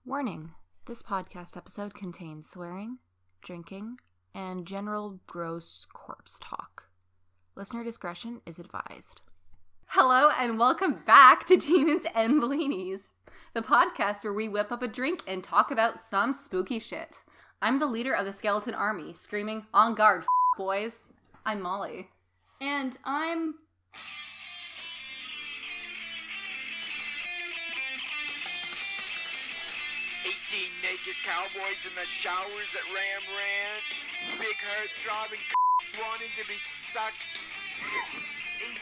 Warning, this podcast episode contains swearing, drinking, and general gross corpse talk. Listener discretion is advised. Hello and welcome back to Demons and Bellinis, the podcast where we whip up a drink and talk about some spooky shit. I'm the leader of the skeleton army, screaming, "On guard, boys." I'm Molly. And I'm... 18 naked cowboys in the showers at Ram Ranch. Big heart throbbing wanted to be sucked.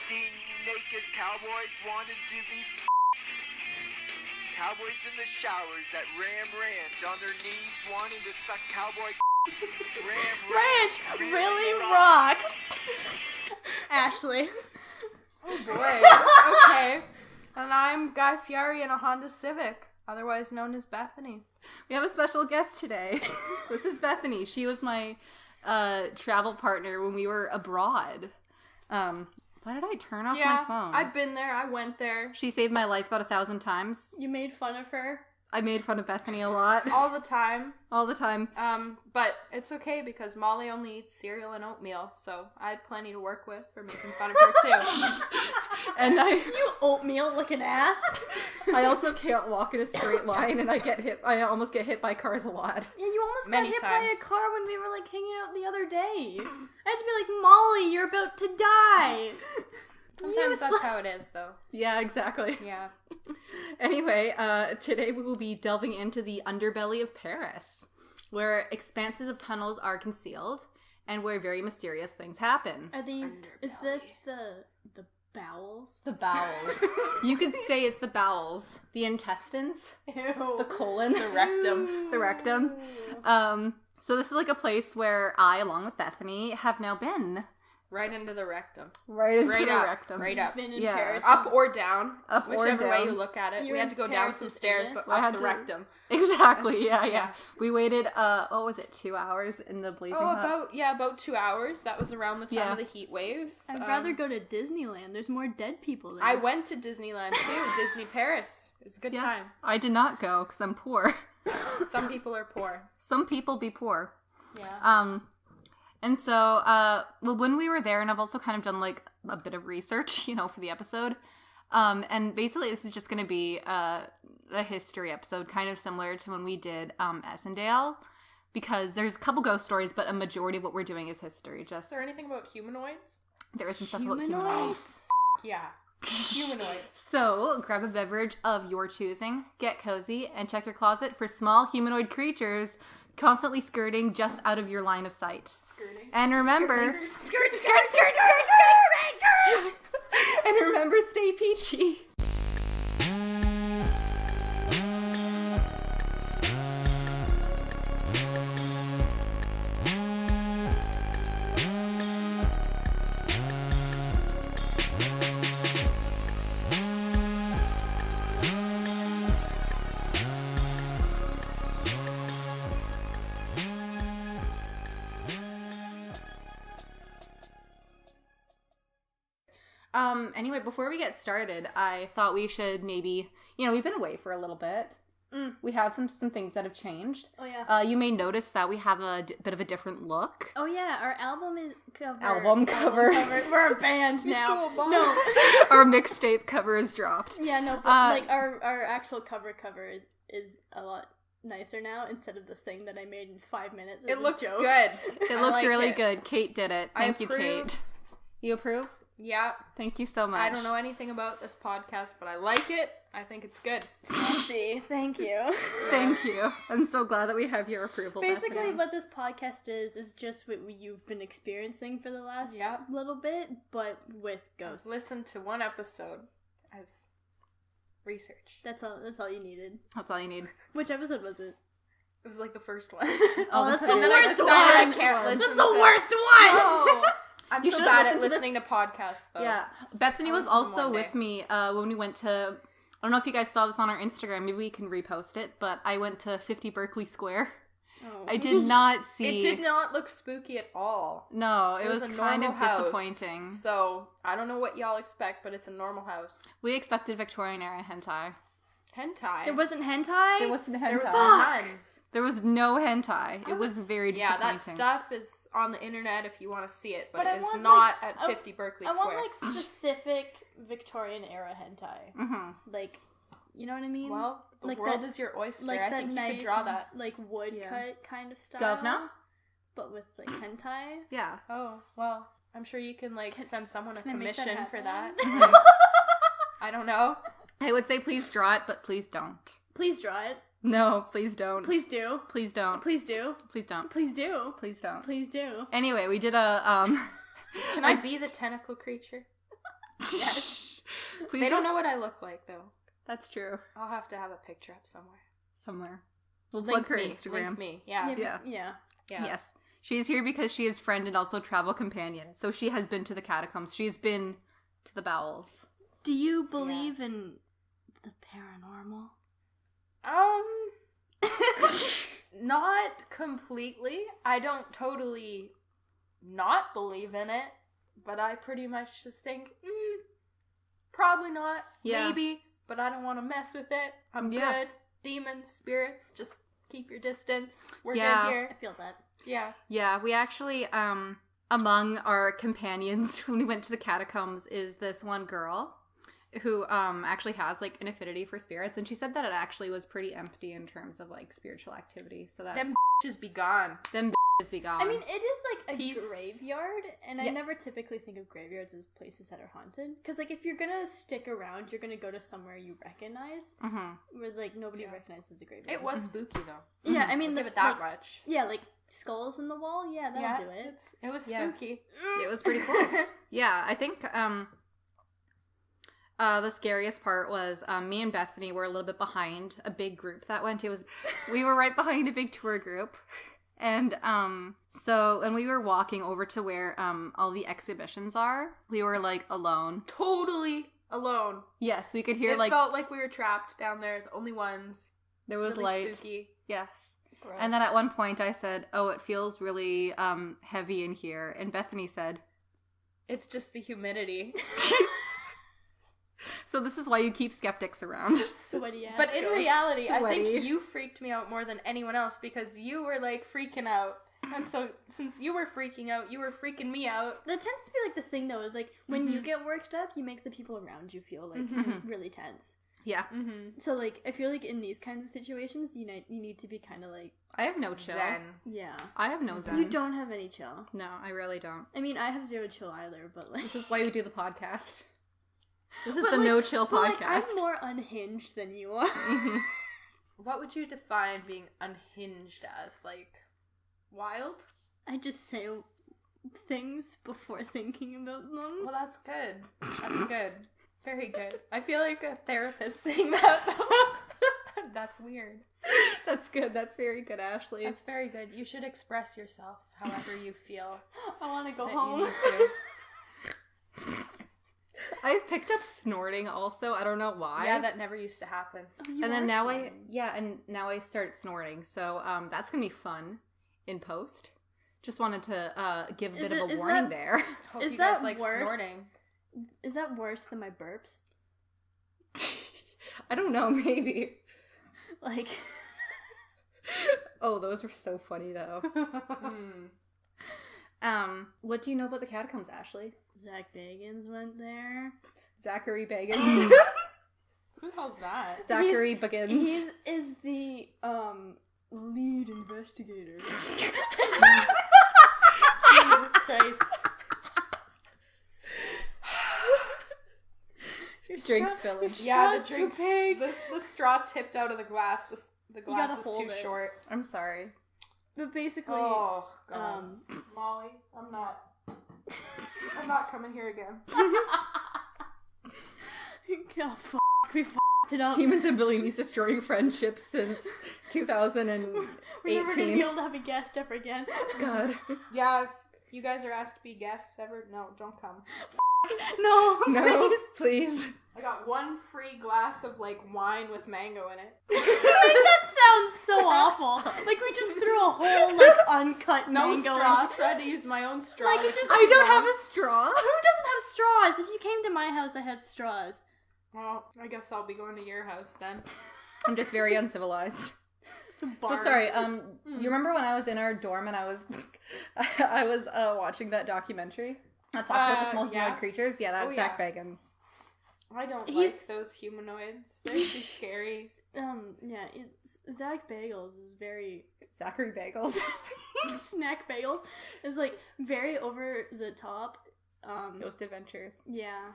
18 naked cowboys wanted to be Cowboys in the showers at Ram Ranch on their knees wanting to suck cowboy Ram Ranch really rocks! Ashley. Oh boy. Okay. And I'm Guy Fieri in a Honda Civic, otherwise known as Bethany. We have a special guest today. This is Bethany. She was my travel partner when we were abroad. Why did I turn off my phone? I've been there. I went there. She saved my life about 1,000 times. You made fun of her? I made fun of Bethany a lot. All the time. All the time. But it's okay because Molly only eats cereal and oatmeal, so I had plenty to work with for making fun of her too. And You oatmeal looking ass. I also can't walk in a straight line, and I almost get hit by cars a lot. Yeah, you almost Many got hit times. by a car when we were, hanging out the other day. I had to be like, Molly, you're about to die. Sometimes that's how it is, though. Yeah, exactly. Yeah. Anyway, today we will be delving into the underbelly of Paris, where expanses of tunnels are concealed, and where very mysterious things happen. Are these... Is this the bowels? The bowels. You could say it's the bowels. The intestines. Ew. The colon. The rectum. The rectum. So this is like a place where I, along with Bethany, have now been. Right into the rectum. Right into Right the up. rectum. Right up. Been in Yeah. Paris. Up or down. Up or whichever way down. you look at it. You're We had in to go down Paris some to see stairs, this? but I up had the to- rectum. Exactly, yeah. Yeah. We waited, what was it, 2 hours in the blazing huts? about 2 hours. That was around the time of the heat wave. I'd rather go to Disneyland. There's more dead people there. I went to Disneyland too. Disney Paris. It was a good Yes. time. I did not go, because I'm poor. Some people are poor. Some people be poor. Yeah. And so, well, when we were there, and I've also kind of done, a bit of research, for the episode, and basically this is just going to be a history episode, kind of similar to when we did Essendale, because there's a couple ghost stories, but a majority of what we're doing is history. Is there anything about humanoids? There is some stuff about humanoids. Yeah. Humanoids. So, grab a beverage of your choosing, get cozy, and check your closet for small humanoid creatures constantly skirting just out of your line of sight. Skirting. And remember... Skirt. And remember, stay peachy. Anyway, before we get started, I thought we should maybe, we've been away for a little bit. We have some things that have changed. Oh, yeah. You may notice that we have a bit of a different look. Oh, yeah. Our album cover. Album cover. We're a band now. No. Our mixtape cover is dropped. Yeah, no, but our actual cover is a lot nicer now instead of the thing that I made in 5 minutes. It looks joke. good. It I looks like really it. good. Kate did it. Thank you, approve. Kate. You approve? Yeah. Thank you so much. I don't know anything about this podcast, but I like it. I think it's good. Fancy. Thank you. Thank you. I'm so glad that we have your approval. Basically, Bethany. what this podcast is just what you've been experiencing for the last little bit, but with ghosts. Listen to one episode as research. That's all you needed. That's all you need. Which episode was it? It was like the first one. Oh, that's the And then I worst decided I one! can't That's listen the to- worst one! No. I'm You so should've bad at listened to the- listening to podcasts, though. Yeah. Bethany I'll was listen also one day. with me when we went to, I don't know if you guys saw this on our Instagram, maybe we can repost it, but I went to 50 Berkeley Square. Oh. I did not see... It did not look spooky at all. No, it was a kind normal of house, disappointing. So, I don't know what y'all expect, but it's a normal house. We expected Victorian era hentai. Hentai. There wasn't hentai? There wasn't There was hentai. none. There was no hentai. It was very Yeah, disappointing. that stuff is on the internet if you want to see it, but But I it is want, not like, at 50 Berkeley I Square. want, like, specific Victorian era hentai. Mm-hmm. Like, you know what I mean? Well, the like world that- is your oyster. like I that think you nice, could draw that. like, woodcut Yeah. kind of style. Govna? But with, like, hentai. Yeah. Oh, well, I'm sure you can, like, send someone a Can I make that commission for that. happen? I don't know. I would say please draw it, but please don't. Please draw it. No, please don't. Please do. Please don't. Please do. Please don't. Please do. Please don't. Please do. Anyway, we did a Can I be the tentacle creature? Yes. Please They don't just- know what I look like, though. That's true. I'll have to have a picture up somewhere. Somewhere. We'll Link plug her me. Instagram. Link me. Yeah. Yeah. Yeah. Yeah. Yes. She is here because she is friend and also travel companion. So she has been to the catacombs. She's been to the bowels. Do you believe in the paranormal? Not completely. I don't totally not believe in it, but I pretty much just think, probably not. Yeah. Maybe, but I don't want to mess with it. I'm Yeah. good. Demons, spirits, just keep your distance. We're Yeah. good I here. feel that. Yeah. Yeah, we actually, among our companions when we went to the catacombs is this one girl who actually has like an affinity for spirits, and she said that it actually was pretty empty in terms of like spiritual activity. So that's Them bitches be gone. them bitches be gone. I mean, it is like a Peace. graveyard, and I Yeah. never typically think of graveyards as places that are haunted. Because, like, if you're gonna stick around, you're gonna go to somewhere you recognize. Mhm. Whereas, like, nobody recognizes a graveyard. It was spooky though. Yeah, I mean, I'll the, give it that like, much. yeah, like skulls in the wall. Yeah, that'll do it. It was Yeah. spooky. It was pretty cool. Yeah, I think the scariest part was me and Bethany were a little bit behind a big group that went. We were right behind a big tour group. And so when we were walking over to where all the exhibitions are, we were like alone. Totally alone. Yes, we could hear It like felt like we were trapped down there, the only ones. there was Really light. spooky. Yes. Gross. And then at one point I said, "Oh, it feels really heavy in here." And Bethany said, It's just the humidity. "So this is why you keep skeptics around." Sweaty ass. But in ghosts. reality, I Sweaty. think you freaked me out more than anyone else because you were like freaking out. And so since you were freaking out, you were freaking me out. That tends to be like the thing, though, is like when you get worked up, you make the people around you feel like really tense. Yeah. Mm-hmm. So, like, I feel like in these kinds of situations, you need to be kind of like, I have no chill. Zen. yeah. I have no zen. You don't have any chill. No, I really don't. I mean, I have zero chill either, but like, This is why we do the podcast. This is But, the like- No Chill but, like, podcast. I'm more unhinged than you are. What would you define being unhinged as? Like, wild? I just say things before thinking about them. Well, that's good. That's good. Very good. I feel like a therapist saying that, though. That's weird. That's good. That's very good, Ashley. That's very good. You should express yourself however you feel I want to go that home. you need to. I've picked up snorting also. I don't know why. Yeah, that never used to happen. You and then are now snorting. now I start snorting. So that's gonna be fun in post. Just wanted to give a Is bit of it- a is warning that- there. Hope Is you guys that like worse? snorting. Is that worse than my burps? I don't know, maybe. Like, Oh, those were so funny though. What do you know about the catacombs, Ashley? Zach Bagans went there. Zachary Bagans. Who the hell's that? Zachary Bagans. He is the lead investigator. Jesus Christ. Drink spillage. Yeah, Straw's the too drinks. big. The straw tipped out of the glass. The glass gotta is hold too it. short. I'm sorry. But basically, Oh, God. Molly, I'm not coming here again. oh, fuck, we f***ed it up. Demons and Bellinis destroying friendships since 2018. We're never gonna be able to have a guest ever again. God. Yeah, if you guys are asked to be guests ever, no, don't come. No, No, please. please. I got one free glass of, like, wine with mango in it. That sounds so awful. Like we just threw a whole like uncut No mango straws. into- So I had to use my own straw. Like, it which just- is I don't wrong. have a straw. Who doesn't have straws? If you came to my house, I had straws. Well, I guess I'll be going to your house then. I'm just very uncivilized. So sorry, you remember when I was in our dorm and I was watching that documentary that talks about the small humanoid creatures? Yeah, that's Zach Bagans. I don't like those humanoids. They're too scary. Yeah, it's Zach Bagels is very Zachary Bagels. Snack Bagels is like very over the top. Ghost Adventures. Yeah.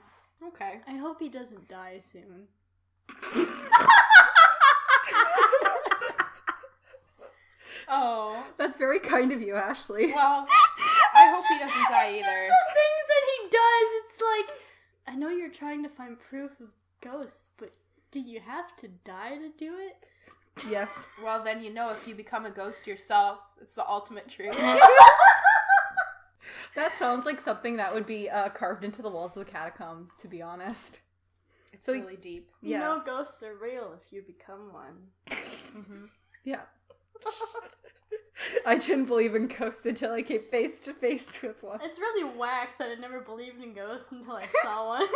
Okay. I hope he doesn't die soon. Oh, that's very kind of you, Ashley. Well, I hope he doesn't die either. The things that he does, it's like, I know you're trying to find proof of ghosts, but do you have to die to do it? Yes. Well, then you know if you become a ghost yourself, it's the ultimate truth. That sounds like something that would be carved into the walls of the catacomb, to be honest. It's really deep. You know ghosts are real if you become one. Mm-hmm. Yeah. I didn't believe in ghosts until I came face to face with one. It's really whack that I never believed in ghosts until I saw one.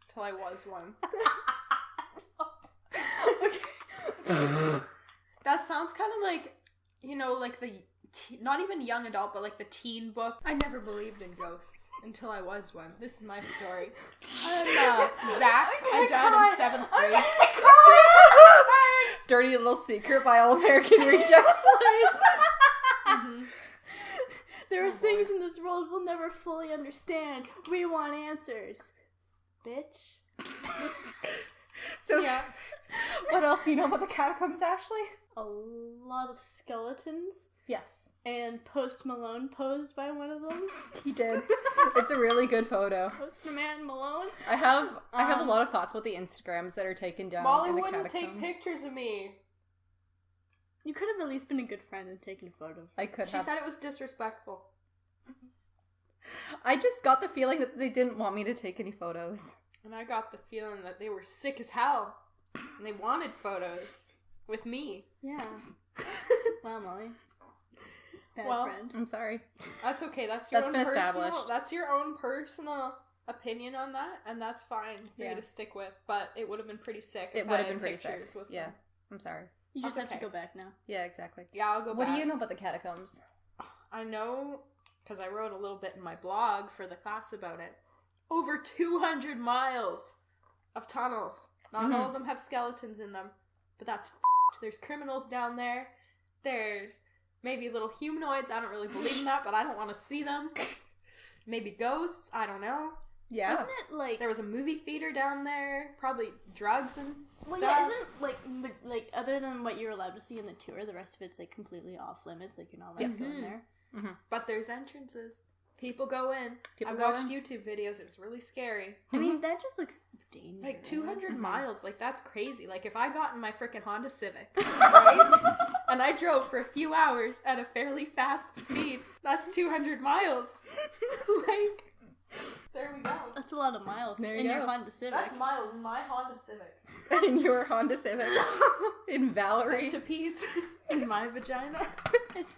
Until I was one. That sounds kind of like, you know, like the, not even young adult, but like the teen book. I never believed in ghosts until I was one. This is my story. I'm Zach. I died in 7th grade. Dirty Little Secret by All American Rejects plays. Mm-hmm. There are things in this world we'll never fully understand. We want answers. Bitch. So, yeah. What else do you know about the catacombs, Ashley? A lot of skeletons. Yes. And Post Malone posed by one of them. He did. It's a really good photo. Postman Malone. I have a lot of thoughts about the Instagrams that are taken down Molly in the wouldn't catacombs. take pictures of me. You could have at least been a good friend and taken a photo. I could She have. said it was disrespectful. I just got the feeling that they didn't want me to take any photos. And I got the feeling that they were sick as hell. And they wanted photos with me. Yeah. Wow, Molly. Bad Well, friend. I'm sorry. That's okay. That's your That's own been personal, established. That's your own personal opinion on that, and that's fine for you to stick with. But it would have been pretty sick. It would have been pretty sick. With Yeah. them. I'm sorry. You just That's have to okay. go back now. Yeah, exactly. Yeah, I'll go What back. do you know about the catacombs? I know, because I wrote a little bit in my blog for the class about it. Over 200 miles of tunnels. Not all of them have skeletons in them, but that's f***ed. There's criminals down there. There's maybe little humanoids. I don't really believe in that, but I don't want to see them. Maybe ghosts. I don't know. Yeah. Isn't it like... There was a movie theater down there. Probably drugs and Well, stuff. yeah, isn't like other than what you're allowed to see in the tour, the rest of it's like completely off limits. Like you're not allowed to go in there. Mm-hmm. But there's entrances. People go in. People I go watched in. YouTube videos. It was really scary. I mean, that just looks dangerous. Like 200 miles. Like, that's crazy. Like, if I got in my freaking Honda Civic, right? And I drove for a few hours at a fairly fast speed, that's 200 miles. Like, there we go. That's a lot of miles There you in your go. Honda Civic. That's miles in my Honda Civic. In your Honda Civic. In Valerie. Centipedes in my vagina. It's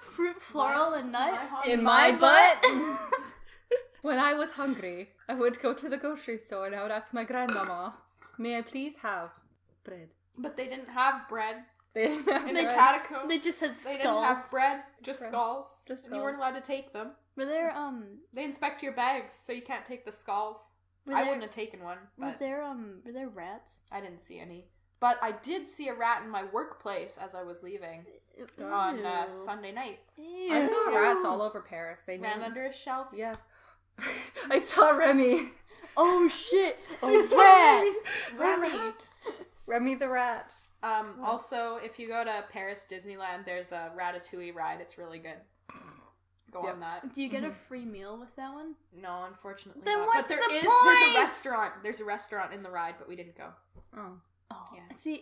fruit, floral, Miles and in nut. my Honda In my butt. When I was hungry, I would go to the grocery store and I would ask my grandmama, may I please have bread? But they didn't have bread They didn't have in the bread. catacombs. They just had They skulls. didn't have bread, just bread. skulls. Just And you weren't skulls. allowed to take them. Were there They inspect your bags, so you can't take the skulls. were I there, wouldn't have taken one, were but there rats? I didn't see any. But I did see a rat in my workplace as I was leaving on Ew. Sunday night. Ew. I saw rats all over Paris. They Ran knew- under a shelf. Yeah. I saw Remy. Oh shit! I Oh saw rat! Remy. Remy the rat. Also, if you go to Paris Disneyland, there's a Ratatouille ride. It's really good. Go Yep. on that. Do you get a free meal with that one? No, unfortunately Then not. what's but the there's point? a restaurant. There's a restaurant in the ride, but we didn't go. Oh. Oh, Yeah. see,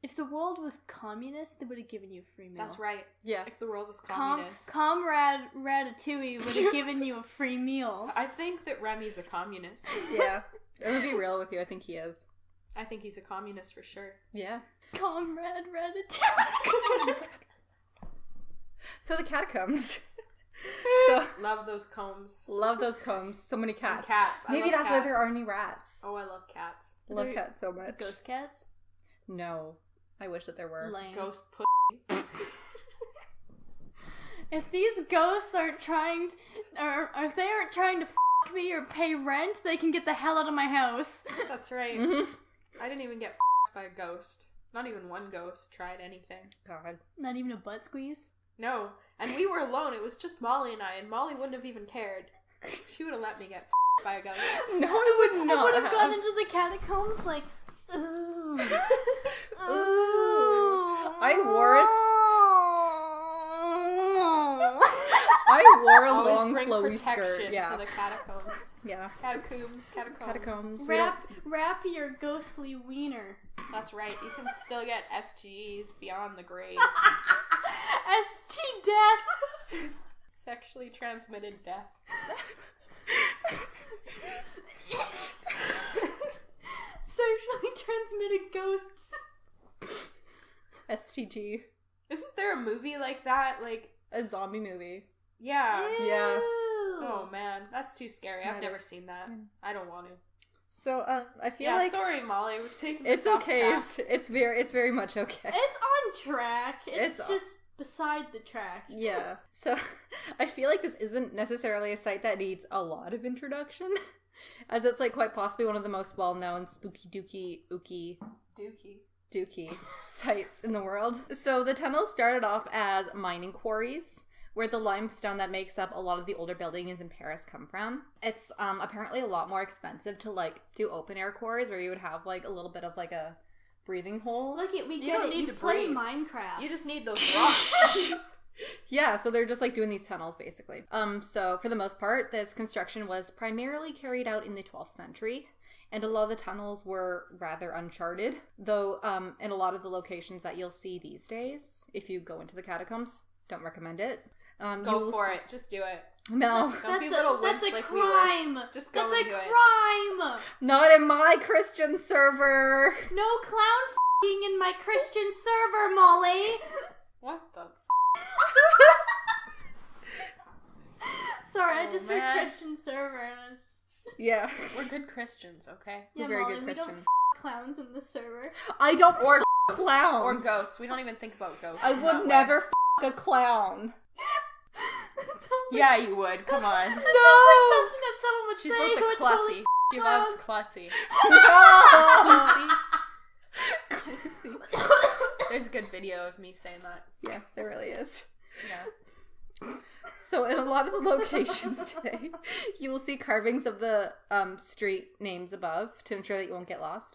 if the world was communist, they would have given you a free meal. That's right. Yeah. If the world was communist. Comrade Ratatouille would have given you a free meal. I think that Remy's a communist. Yeah. I'm gonna be real with you. I think he is. I think he's a communist for sure. Yeah. Comrade Ratatouille. So the catacombs. So Love those combs. love those combs. So many cats. And cats. I Maybe love that's why there cats. are any rats. Oh, I love cats. Love They're cats so much. Ghost cats? No, I wish that there were. Lame. Ghost If these ghosts aren't trying to, or if they aren't trying to fuck me or pay rent, they can get the hell out of my house. That's right. Mhm. I didn't even get by a ghost. Not even one ghost tried anything. God. Not even a butt squeeze? No. And we were alone. It was just Molly and I, and Molly wouldn't have even cared. She would have let me get by a ghost. No, I would not I would have have. gone into the catacombs like, ooh. Ooh. I wore a Always long bring flowy protection skirt. Yeah. to the catacombs. Yeah. Catacombs. Catacombs. We don't- Wrap your ghostly wiener. That's right. You can still get STDs beyond the grave. ST death. Sexually transmitted death. Sexually transmitted ghosts. STG. Isn't there a movie like that? Like, A zombie movie. yeah. Yeah. Oh man, that's too scary. I've That never is. seen that. I don't want to. So, I feel Yeah, like sorry, Molly. We're taking it's this off okay. track. It's very much okay. It's on track. It's It's- just beside the track. Yeah. So, I feel like this isn't necessarily a site that needs a lot of introduction, as it's like quite possibly one of the most well-known spooky dookie Dookie. sites in the world. So the tunnels started off as mining quarries, where the limestone that makes up a lot of the older buildings in Paris come from. It's apparently a lot more expensive to like do open air quarries, where you would have like a little bit of like a breathing hole. Look it, we You get don't it. need You to play breathe. Minecraft. You just need those rocks. Yeah, so they're just like doing these tunnels basically. So for the most part, this construction was primarily carried out in the 12th century. And a lot of the tunnels were rather uncharted, though in a lot of the locations that you'll see these days, if you go into the catacombs, don't recommend it. Go for it. Just do it. No, Don't be little That's wimps a like crime. we were. Just go That's and a do it. crime. not in my Christian server. No clown f***ing in my Christian server, Molly. What the? Sorry, I Oh, just man. heard Christian server and I was... Yeah, We're good Christians, okay? Yeah, very Molly, good we don't Christian. f*** clowns in the server. I don't Or f- clowns Or ghosts. We don't even think about ghosts. I in would that way. never f- a clown. That sounds like Yeah, you would. Come on. something that someone would She's say both who the would clussy. totally She clown. loves clussy. No. Clussy. There's a good video of me saying that. Yeah, there really is. Yeah. So in a lot of the locations today, you will see carvings of the street names above to ensure that you won't get lost.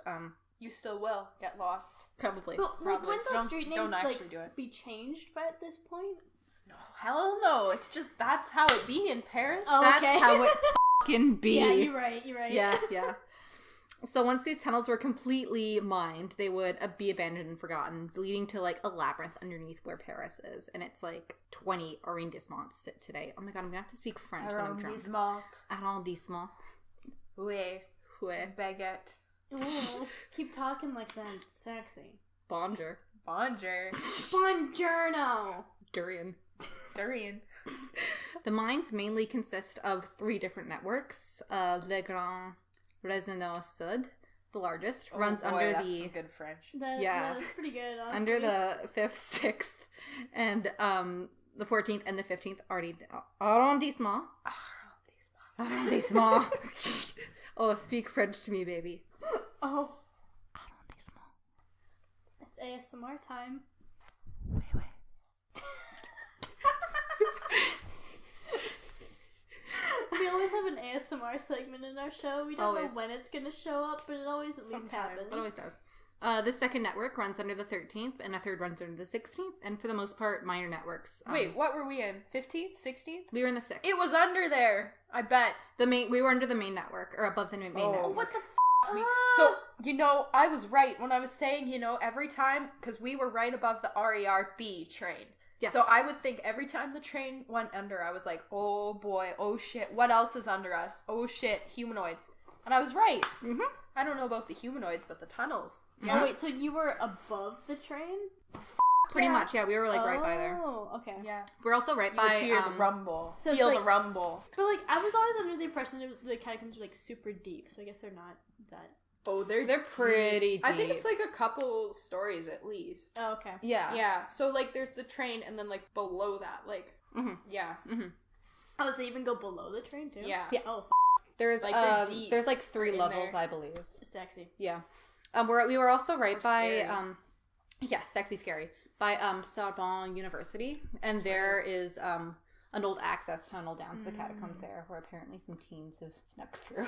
You still will get lost. Probably. But like, Probably. wouldn't So those don't- street don't names actually do it. be changed by at this point? No, hell no. It's just that's how it be in Paris. Oh, That's okay. how it fucking be. Yeah, you're right. Yeah. So once these tunnels were completely mined, they would be abandoned and forgotten, leading to like a labyrinth underneath where Paris is. And it's like 20 arrondissements sit today. Oh my god, I'm gonna have to speak French when I'm drunk. Arrondissement. Oui. Ouais. Baguette. Ooh, keep talking like that. It's sexy. Bonjour. Bonjour. Buongiorno. Durian. Durian. The mines mainly consist of 3 different networks. Le Grand Réseau Sud, the largest, runs Oh boy, under that's the some good French. Yeah. That's pretty good, honestly. under the 5th, 6th, and the 14th and the 15th arrondissement. Arrondissement. Oh, speak French to me, baby. Oh, Arrondissement. it's ASMR time. Wait. We always have an ASMR segment in our show. We don't Always. know when it's gonna show up, but it always at least Sometimes. happens. It always does. The second network runs under the 13th, and a third runs under the 16th, and for the most part, minor networks. Wait, what were we in? 15th? 16th? We were in the 6th. It was under there. I bet. We were under the main network, or above the main network. What the So, I was right when I was saying, every time, because we were right above the RERB train. Yes. So I would think every time the train went under, I was like, oh boy, oh shit, what else is under us? Oh shit, humanoids. And I was right. Mhm. I don't know about the humanoids, but the tunnels. Oh wait, so you were above the train? Pretty much, yeah. We were like right by there. Oh, okay. Yeah. We're also right You by hear the rumble. So it's Feel like- the rumble. But like, I was always under the impression that the catacombs were like super deep, so I guess they're not that. Oh, They're pretty deep. I think it's like a couple stories at least. Oh, okay. Yeah. Yeah. So like, there's the train, and then like below that, like, yeah, Oh, so they even go below the train too? yeah. Yeah. Oh, There's Like, they're deep there's like 3 in levels, there. I believe. sexy. Yeah. We were also right Or by scary. yeah, sexy scary. By Sorbonne University. And there is an old access tunnel down to the catacombs there, where apparently some teens have snuck through.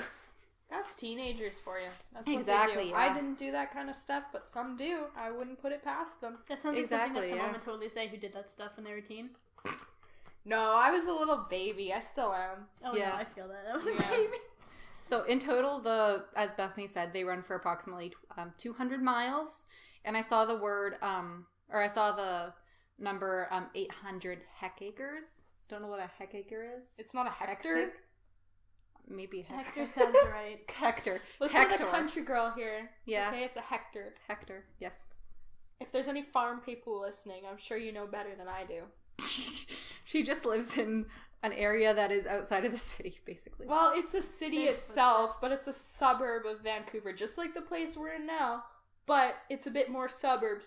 That's teenagers for you. That's Exactly, What they do. yeah. I didn't do that kind of stuff, but some do. I wouldn't put it past them. That sounds like something that Exactly, someone yeah. would totally say who did that stuff when they were a teen. No, I was a little baby. I still am. Oh Yeah. no, I feel that. I was a Yeah. baby. So in total, as Bethany said, they run for approximately 200 miles. And I saw the number 800 hectares. Don't know what a hectare is. It's not a hectare. Hexig? Maybe Hector sounds right. Hector. Listen to Hector. the country girl here. Yeah. Okay, it's a hectare. Hector. Yes. If there's any farm people listening, I'm sure you know better than I do. She just lives in an area that is outside of the city, basically. Well, it's a city There's itself, footsteps. but it's a suburb of Vancouver, just like the place we're in now. But it's a bit more suburb,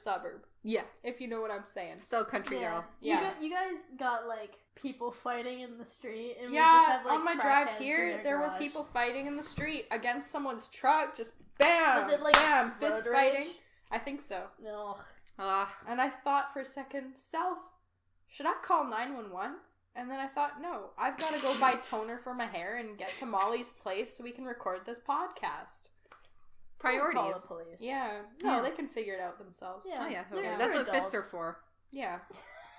Yeah. if you know what I'm saying. So country girl. Yeah. You guys got like people fighting in the street, and we Yeah, just have like on my drive crackheads in here, their there were garage. people fighting in the street against someone's truck. Just bam, Was it like bam, fist road fighting. rage? I think so. No. And I thought for a second, should I call 911? And then I thought, no, I've got to go buy toner for my hair and get to Molly's place so we can record this podcast. Call Priorities. the police. Yeah, no, they can figure it out themselves. Yeah. Oh yeah, They're- totally. they're That's what fists are adults. for. Yeah.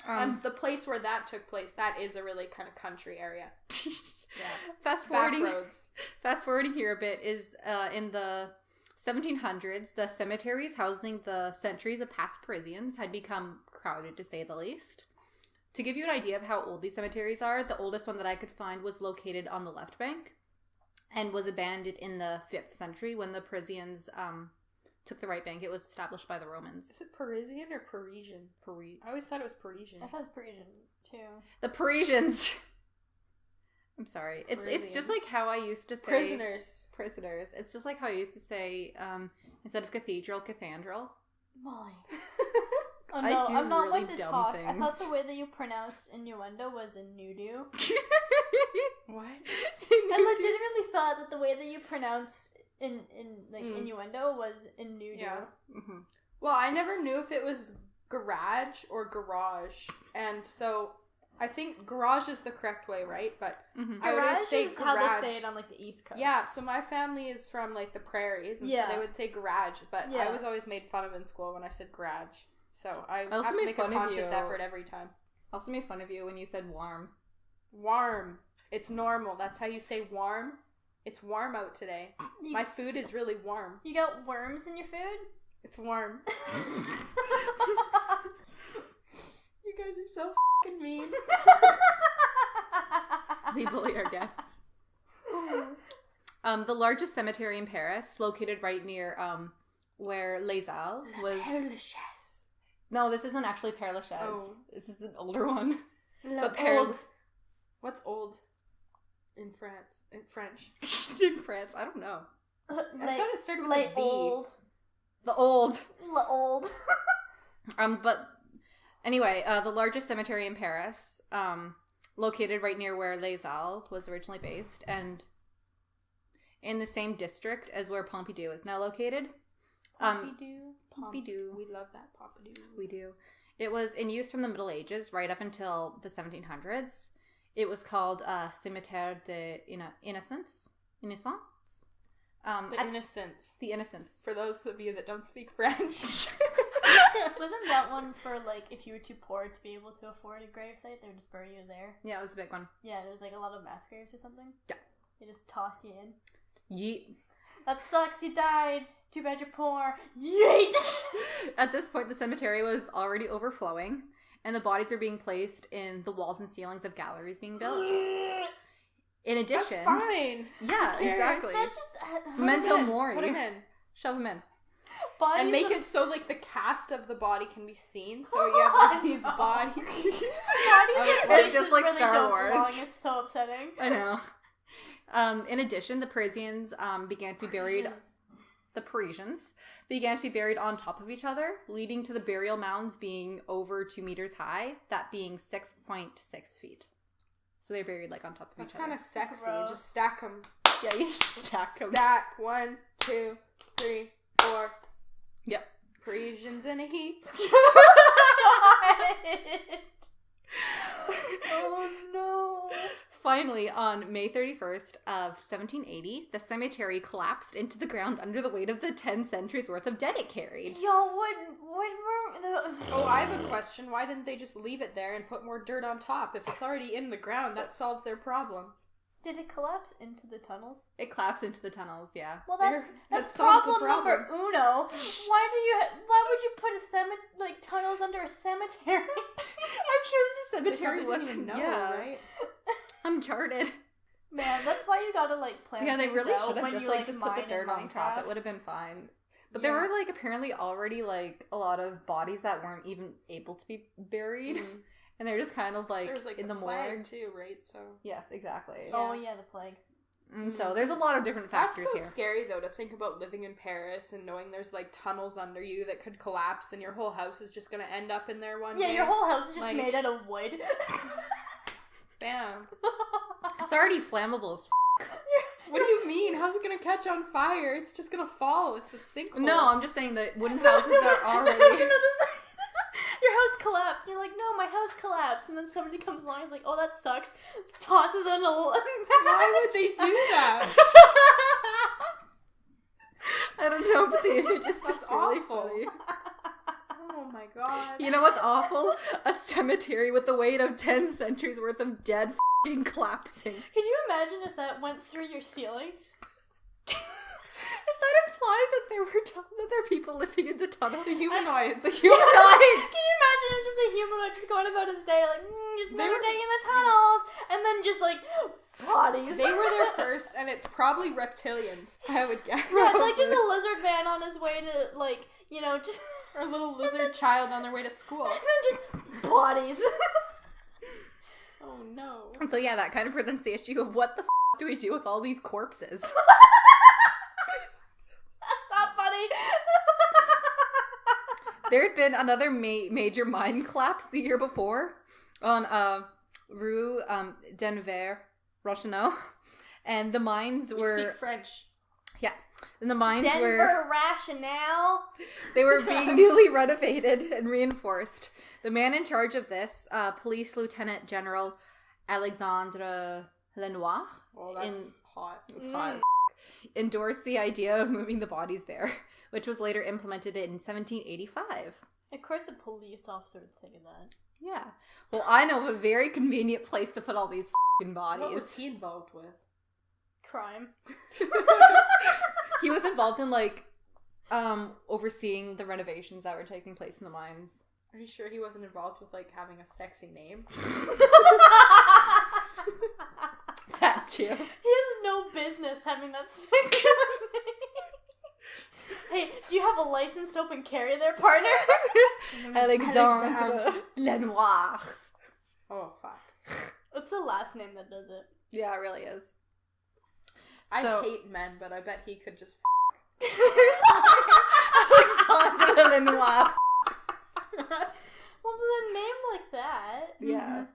And the place where that took place, that is a really kind of country area. Yeah. Fast Back forwarding. roads. Fast forwarding here a bit is in the 1700s, the cemeteries housing the centuries of past Parisians had become crowded, to say the least. To give you an idea of how old these cemeteries are, the oldest one that I could find was located on the left bank and was abandoned in the 5th century when the Parisians took the right bank. It was established by the Romans. Is it Parisian or Parisian? I always thought it was Parisian. I thought it was Parisian too. The Parisians. I'm sorry. It's just Parisians. like how I used to say Prisoners. It's just like how I used to say instead of cathedral, cathedral. Molly. Oh I no, do I'm not really one to dumb talk. I things. thought the way that you pronounced innuendo was innuendo. What? I legitimately thought that the way that you pronounced innuendo was innuendo. Yeah. Mm-hmm. Well, I never knew if it was garage or garage, and so I think garage is the correct way, right? But Mm-hmm. I would Garage say is garage. how they say it on like the East Coast. Yeah, so my family is from like the prairies, and Yeah. so they would say garage, but Yeah. I was always made fun of in school when I said garage. So I also have to made make a fun of conscious you. effort every time. Also made fun of you when you said warm. Warm. It's normal. That's how you say warm. It's warm out today. My food is really warm. You got worms in your food? It's warm. You guys are so fucking mean. We bully our guests. The largest cemetery in Paris, located right near where Les Halles was. No, this isn't actually Père Lachaise. Oh. This is an older one. But Père- What's old in France? In French? in France. I don't know. I thought it started with like a V. old. The old. Old. But anyway, the largest cemetery in Paris, located right near where Les Halles was originally based, and in the same district as where Pompidou is now located. Pompidou. We love that Pompidou. We do. It was in use from the Middle Ages right up until the 1700s. It was called Cimetière de Innocence. Innocence? The Innocents. The Innocence. For those of you that don't speak French. Wasn't that one for like if you were too poor to be able to afford a gravesite, they would just bury you there? Yeah, it was a big one. Yeah, there was like a lot of mass graves or something. Yeah. They just toss you in. Yeet. That sucks, you died. Too bad you're poor. Yeet! At this point, the cemetery was already overflowing, and the bodies were being placed in the walls and ceilings of galleries being built. In addition, That's fine. yeah, cares? exactly. It's not just Mental Put 'em in. mourning. Put 'em in. Shove them in. bodies And make of- it so like the last of the body can be seen. So you have like these bodies. It's just like where Star they don't Wars. belong. It's so upsetting. I know. In addition, the Parisians began to be buried. The Parisians began to be buried on top of each other, leading to the burial mounds being over 2 meters high, that being 6.6 feet. So they're buried like on top of That's each other. kind of sexy. Gross. Just stack them. Yeah, you stack them. Stack 1, 2, 3, 4. Yep. Parisians in a heap. Oh no. Finally, on May 31st of 1780, the cemetery collapsed into the ground under the weight of the 10 centuries worth of dead it carried. Yo, what were the... Oh, I have a question. Why didn't they just leave it there and put more dirt on top? If it's already in the ground, that solves their problem. Did it collapse into the tunnels? It collapsed into the tunnels, yeah. Well, That that's solves the problem number problem. uno. Why would you put tunnels under a cemetery? I'm sure the They cemetery probably wasn't, didn't even know, right? uncharted. Man, that's why you gotta plan. Yeah, they things really out should have when just you, like just put the mine in dirt on top. Minecraft. It would have been fine. But there were like apparently already like a lot of bodies that weren't even able to be buried, and they're just kind of like, There's like in the plague morgues too, right? So Yes, exactly. Oh yeah, the plague. So there's a lot of different that's factors so here. scary though, to think about living in Paris and knowing there's like tunnels under you that could collapse and your whole house is just gonna end up in there one day. Yeah, your whole house is just Like- made out of wood. Bam. It's already flammable as What do you mean? How's it gonna catch on fire? It's just gonna fall. It's a sinkhole. No, I'm just saying that wooden houses are already... Your house collapsed, and you're like, no, my house collapsed. And then somebody comes along and is like, oh, that sucks. Tosses in a Why would they do that? I don't know, but the image is That's just really awful. funny. Oh my god. You know what's awful? A cemetery with the weight of 10 centuries worth of dead f***ing collapsing. Could you imagine if that went through your ceiling? Does that imply that there are people living in the tunnel? The humanoids. The humanoids! Can you imagine it's just a humanoid just going about his day, like, just They another were- day in the tunnels, and then just like, bodies. They were there first, and it's probably reptilians, I would guess. Yeah, it's like just a lizard man on his way to, like, you know, just... Or a little lizard child on their way to school. And then just bodies. Oh no. And so yeah, that kind of presents the issue of what the f*** do we do with all these corpses? That's not funny. There had been another major mine collapse the year before on Rue Denver, Rocheneau, and the mines We were speak French. and the mines Denver were rationale. they were being newly renovated and reinforced. The man in charge of this, Police Lieutenant General Alexandre Lenoir, Oh, that's hot. it's hot as endorsed the idea of moving the bodies there, which was later implemented in 1785. Of course, the police officer would think of that. Yeah. Well, I know of a very convenient place to put all these f***ing What was bodies. he involved with? Crime. He was involved in, like, overseeing the renovations that were taking place in the mines. Are you sure he wasn't involved with, like, having a sexy name? That too. He has no business having that sexual name. Hey, do you have a license to open carry there, partner? Alexandre Lenoir. Oh, fuck. What's the last name that does it? Yeah, it really is. I So- hate men, but I bet he could just Alexandre Lenoir. Well, with a name like that. Yeah.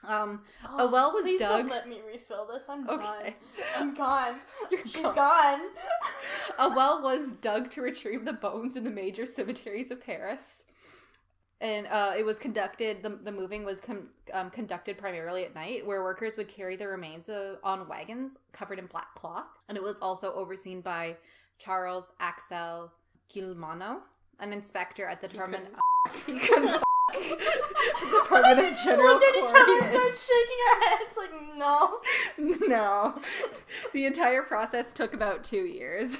Oh, A well was please dug. don't let me refill this. I'm done. Okay. I'm gone. You're She's gone. gone. A well was dug to retrieve the bones in the major cemeteries of Paris. And it was conducted, the moving was conducted primarily at night, where workers would carry the remains on wagons covered in black cloth. And it was also overseen by Charles Axel Gilmano, an inspector at the Department couldn't of Department of We just General looked at each other and started Coordinates. shaking our heads like, no. No. The entire process took about 2 years.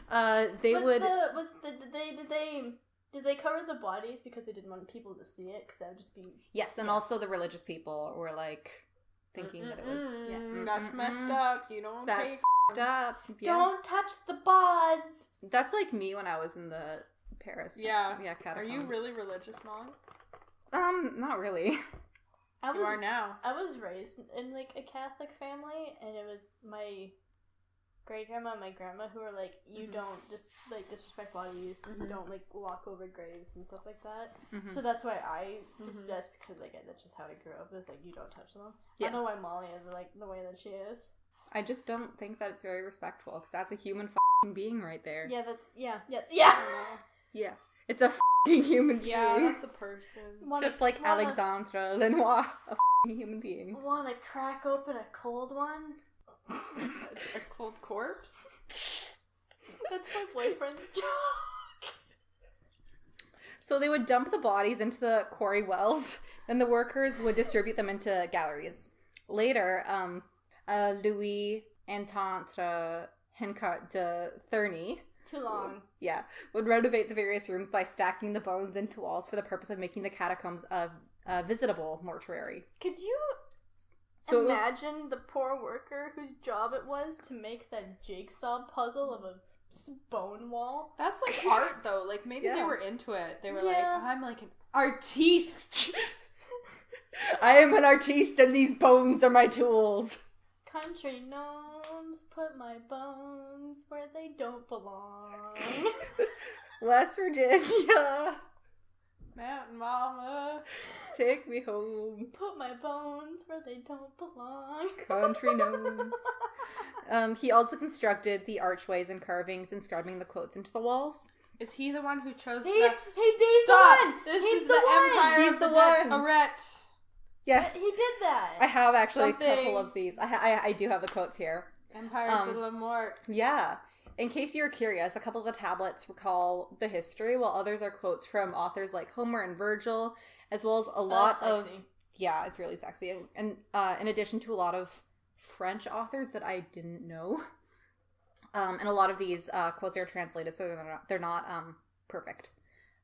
Did they cover the bodies because they didn't want people to see it? Because that would just be... Yes, and also the religious people were like thinking that it was That's messed up. You don't That's pay. f***ed up. Yeah. Don't touch the bods. That's like me when I was in the Paris. Yeah. Yeah, Are catacombs. you really religious, Molly? Not really. You are now. I was raised in like a Catholic family, and it was my great grandma and my grandma who were like, you don't just like disrespect bodies, you don't like walk over graves and stuff like that. So that's why I just that's because like that's just how I grew up. Is like you don't touch them. Yeah. I don't know why Molly is like the way that she is. I just don't think that it's very respectful, because that's a human f***ing being right there. Yeah, that's yeah. Yeah. It's a f***ing human being. Yeah, that's a person. Just like Alexandre Lenoir, a f***ing human being. Want to crack open a cold one? A cold corpse? That's my boyfriend's joke. So they would dump the bodies into the quarry wells, and the workers would distribute them into galleries. Later, Louis Antantre Hencart de Thurney, Too long. would renovate the various rooms by stacking the bones into walls for the purpose of making the catacombs a visitable mortuary. Could you So imagine the poor worker whose job it was to make that jigsaw puzzle of a bone wall? That's like art, though. Like, maybe they Yeah. were into it. They were Yeah. like, I'm like an artiste. I am an artiste, and these bones are my tools. Country gnomes put my bones where they don't belong. West Virginia, Mountain Mama. take me home. Put my bones where they don't belong. Country gnomes. He also constructed the archways and carvings, inscribing the quotes into the walls. Is he the one who chose Hey, the... Dave's Stop! the one! This He's is the the one! Empire He's of the the one! Lorette. Yes, He did that. I have actually Something. a couple of these. I do have the quotes here. Empire de la Mort. Yeah. In case you were curious, a couple of the tablets recall the history, while others are quotes from authors like Homer and Virgil, as well as a lot of... sexy. Yeah, it's really sexy. And in addition to a lot of French authors that I didn't know. And a lot of these quotes are translated, so they're not perfect.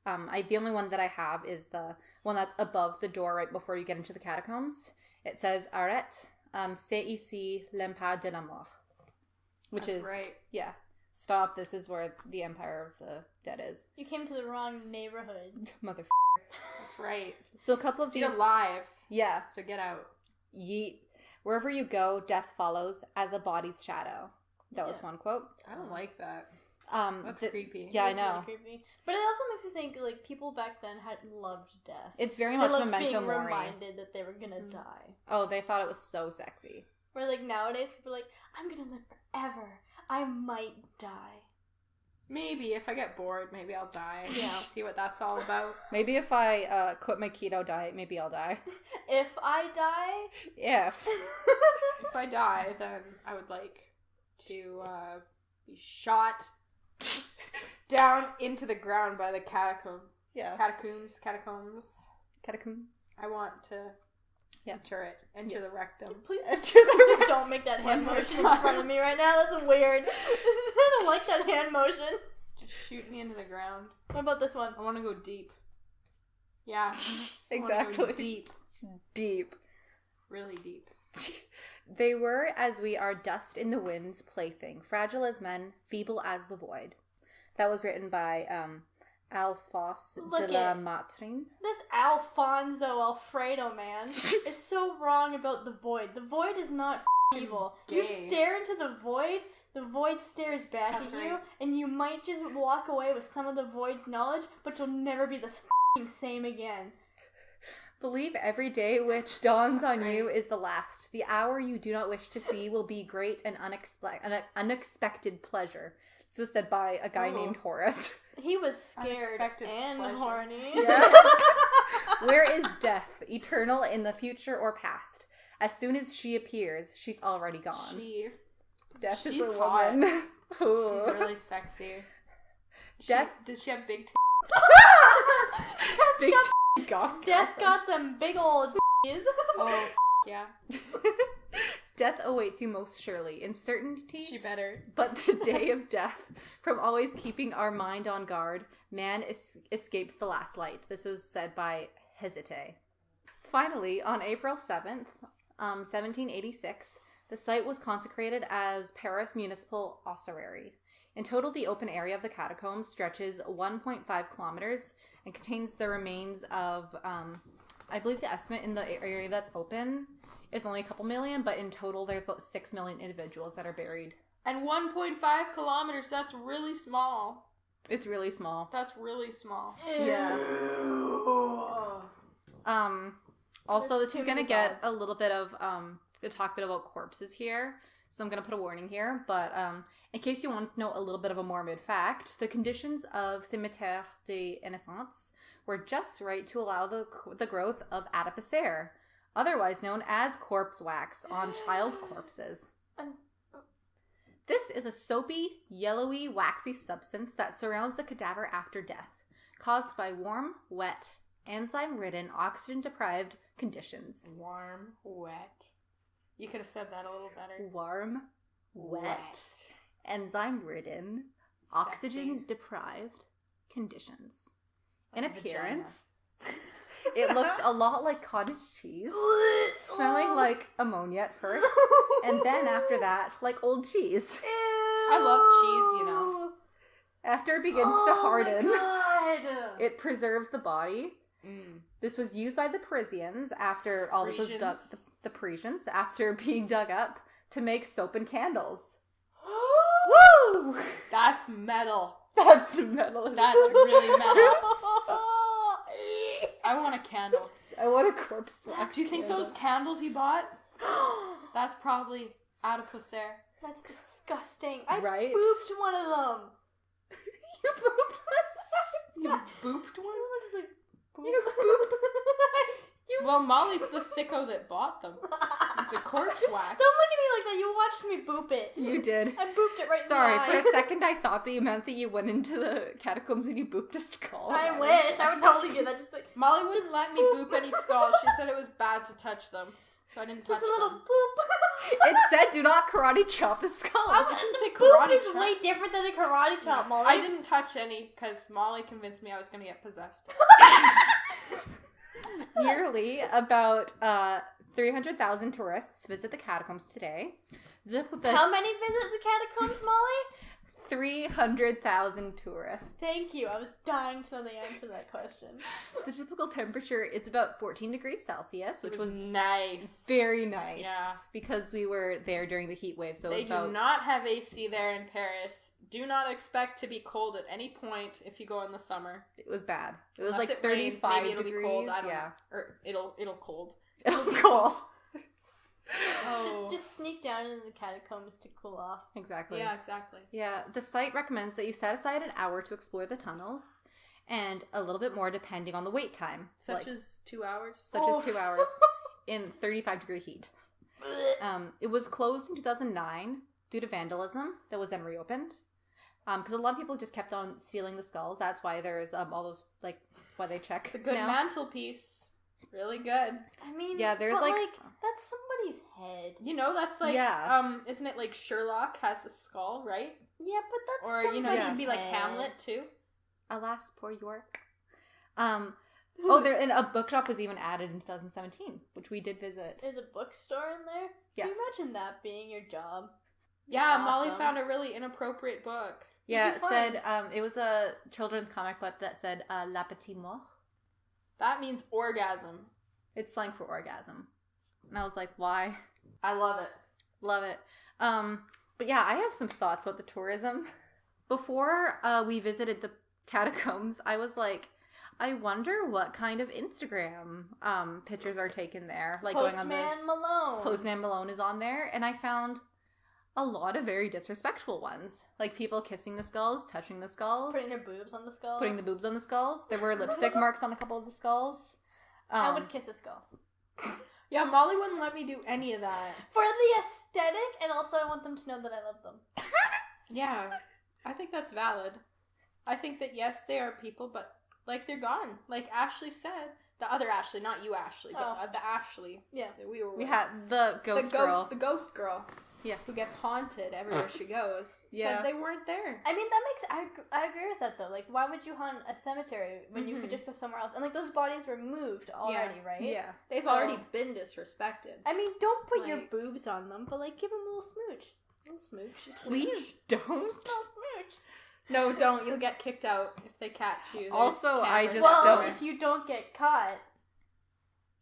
The only one that I have is the one that's above the door right before you get into the catacombs. It says, Arrête, c'est ici l'empire de la mort. Which That's is, right. yeah, stop, this is where the empire of the dead is. You came to the wrong neighborhood. Mother. That's right. So a couple of So these, you're alive, yeah, so get out. yeet. Wherever you go, death follows as a body's shadow. That was one quote. I don't like that. That's creepy. Yeah, I It's know. really creepy. But it also makes me think, like, people back then had loved death. It's very They much loved memento being mori. reminded that they were gonna die. Oh, they thought it was so sexy. Where, like, nowadays, people are like, I'm gonna live forever. I might die. Maybe if I get bored, maybe I'll die. Yeah. See what that's all about. Maybe if I quit my keto diet, maybe I'll die. If I die... If. If I die, then I would like to be shot down into the ground by the catacombs. Catacomb. I want to enter it into Yes. the rectum. Please Enter please don't make that hand motion in front of me right now. That's weird. I don't like that hand motion. Just shoot me into the ground. What about this one? I want to go deep. Yeah. I wanna Exactly. go deep. Deep. Really deep. They were, as we are, dust in the wind's plaything, fragile as men, feeble as the void. That was written by Alphonse Look de la it. Matrine. This Alfonso Alfredo man is so wrong about the void. The void is not evil. You gay. stare into the void stares back That's at you, right. and you might just walk away with some of the void's knowledge, but you'll never be the same again. Believe every day which dawns That's on you is the last. The hour you do not wish to see will be great and unexpected pleasure. This was said by a guy Ooh. named Horace. He was scared Unexpected and pleasure. horny. Yeah. Where is death, eternal in the future or past? As soon as she appears, she's already gone. Death she's is a hot. woman. She's Ooh. really sexy. Death- Does she have big Big goth. Death got them big old titties. Oh, yeah. Death awaits you most surely, in certainty, She better. but the day of death, from always keeping our mind on guard, man escapes the last light. This was said by Hesite. Finally, on April 7th, 1786, the site was consecrated as Paris Municipal Ossuary. In total, the open area of the catacombs stretches 1.5 kilometers and contains the remains of, I believe the estimate in the area that's open is only a couple million, but in total there's about 6 million individuals that are buried. And 1.5 kilometers, that's really small. It's really small. That's really small. Yeah. Also, That's this is too going to many get gods. a little bit of, to talk a bit about corpses here. So I'm going to put a warning here. But in case you want to know a little bit of a morbid fact, the conditions of Cimetière des Innocents were just right to allow the growth of adipose hair, otherwise known as corpse wax, on child corpses. This is a soapy, yellowy, waxy substance that surrounds the cadaver after death, caused by warm, wet, enzyme-ridden, oxygen-deprived conditions. Warm, wet. You could have said that a little better. Warm, wet, enzyme-ridden, Sexy. oxygen-deprived conditions. In Like a appearance, it looks a lot like cottage cheese, smelling like ammonia at first, and then after that, like old cheese. I love cheese, you know. After it begins to harden, Oh my God. it preserves the body. This was used by the Parisians after all this was dug. The Parisians after being dug up to make soap and candles. Woo! That's metal. That's metal. That's really metal. I want a candle. I want a corpse wax. Do you think those candles he bought? That's probably adipose hair. That's disgusting. I Right? booped one of them. You booped one? It looks like boop. You booped. Well, Molly's the sicko that bought them. The corpse wax. Don't look at me like that. You watched me boop it. You did. I booped it right Sorry, in the for eye. a second I thought that you meant that you went into the catacombs and you booped a skull. I wish. I would totally do that. Just like Molly wouldn't let me boop any skulls. She said it was bad to touch them. So I didn't touch just a little them. boop. It said do not karate chop the skull. I didn't say Boop karate is chop. way different than a karate chop, Molly. I didn't touch any because Molly convinced me I was going to get possessed. Yearly, about 300,000 tourists visit the catacombs today. How many visit the catacombs, Molly? 300,000 tourists. Thank you. I was dying to know the answer to that question. The typical temperature is about 14 degrees Celsius, which It was was nice. very nice. Yeah. Because we were there during the heat wave, so it They was about... do not have AC there in Paris. Do not expect to be cold at any point if you go in the summer. It was bad. It was Unless like it rains, 35 maybe it'll degrees. be cold. I don't yeah. know. Or it'll cold. Cold. Oh. Just sneak down into the catacombs to cool off. Exactly. Yeah, exactly. Yeah, the site recommends that you set aside an hour to explore the tunnels, and a little bit more depending on the wait time. Such as 2 hours. Such as 2 hours in 35-degree heat. It was closed in 2009 due to vandalism that was then reopened. Because a lot of people just kept on stealing the skulls. That's why there's all those, like, why they check. It's a good now. mantelpiece. Really good. I mean, Yeah, there's, but, like- that's somebody's head. You know, that's like, Yeah. Isn't it like Sherlock has the skull, right? Yeah, but that's Or, you know, you somebody's can be like head. Hamlet too. Alas, poor York. And a bookshop was even added in 2017, which we did visit. There's a bookstore in there? Yes. Can you imagine that being your job? Yeah, Awesome. Molly found a really inappropriate book. Yeah, What'd it you said, find? it was a children's comic book that said, La Petite Mort. That means orgasm. It's slang for orgasm. And I was like, why? I love it. Love it. But yeah, I have some thoughts about the tourism. Before we visited the catacombs, I was like, I wonder what kind of Instagram pictures are taken there. Like Postman going on Malone. the Postman Malone is on there, and I found a lot of very disrespectful ones. Like people kissing the skulls, touching the skulls, Putting their boobs on the skulls. putting the boobs on the skulls. There were lipstick marks on a couple of the skulls. I would kiss a skull. Yeah, Molly wouldn't let me do any of that. For the aesthetic, and also I want them to know that I love them. Yeah, I think that's valid. I think that, yes, they are people, but, like, they're gone. Like Ashley said. The other Ashley, not you, Ashley, but Oh. the Ashley Yeah. that we were with. We had the ghost girl. The ghost girl Yes. who gets haunted everywhere she goes. Yeah. Said they weren't there. I mean, that makes... I agree with that, though. Like, why would you haunt a cemetery when you could just go somewhere else? And, like, those bodies were moved already, right? Yeah. They've So- already been disrespected. I mean, don't put your Like- boobs on them, but, like, give them a little smooch. Little smooch. Just Please don't. Just a little smooch. No, don't. You'll get kicked out if they catch you. There's Also, I cameras just Well, don't- if you don't get caught,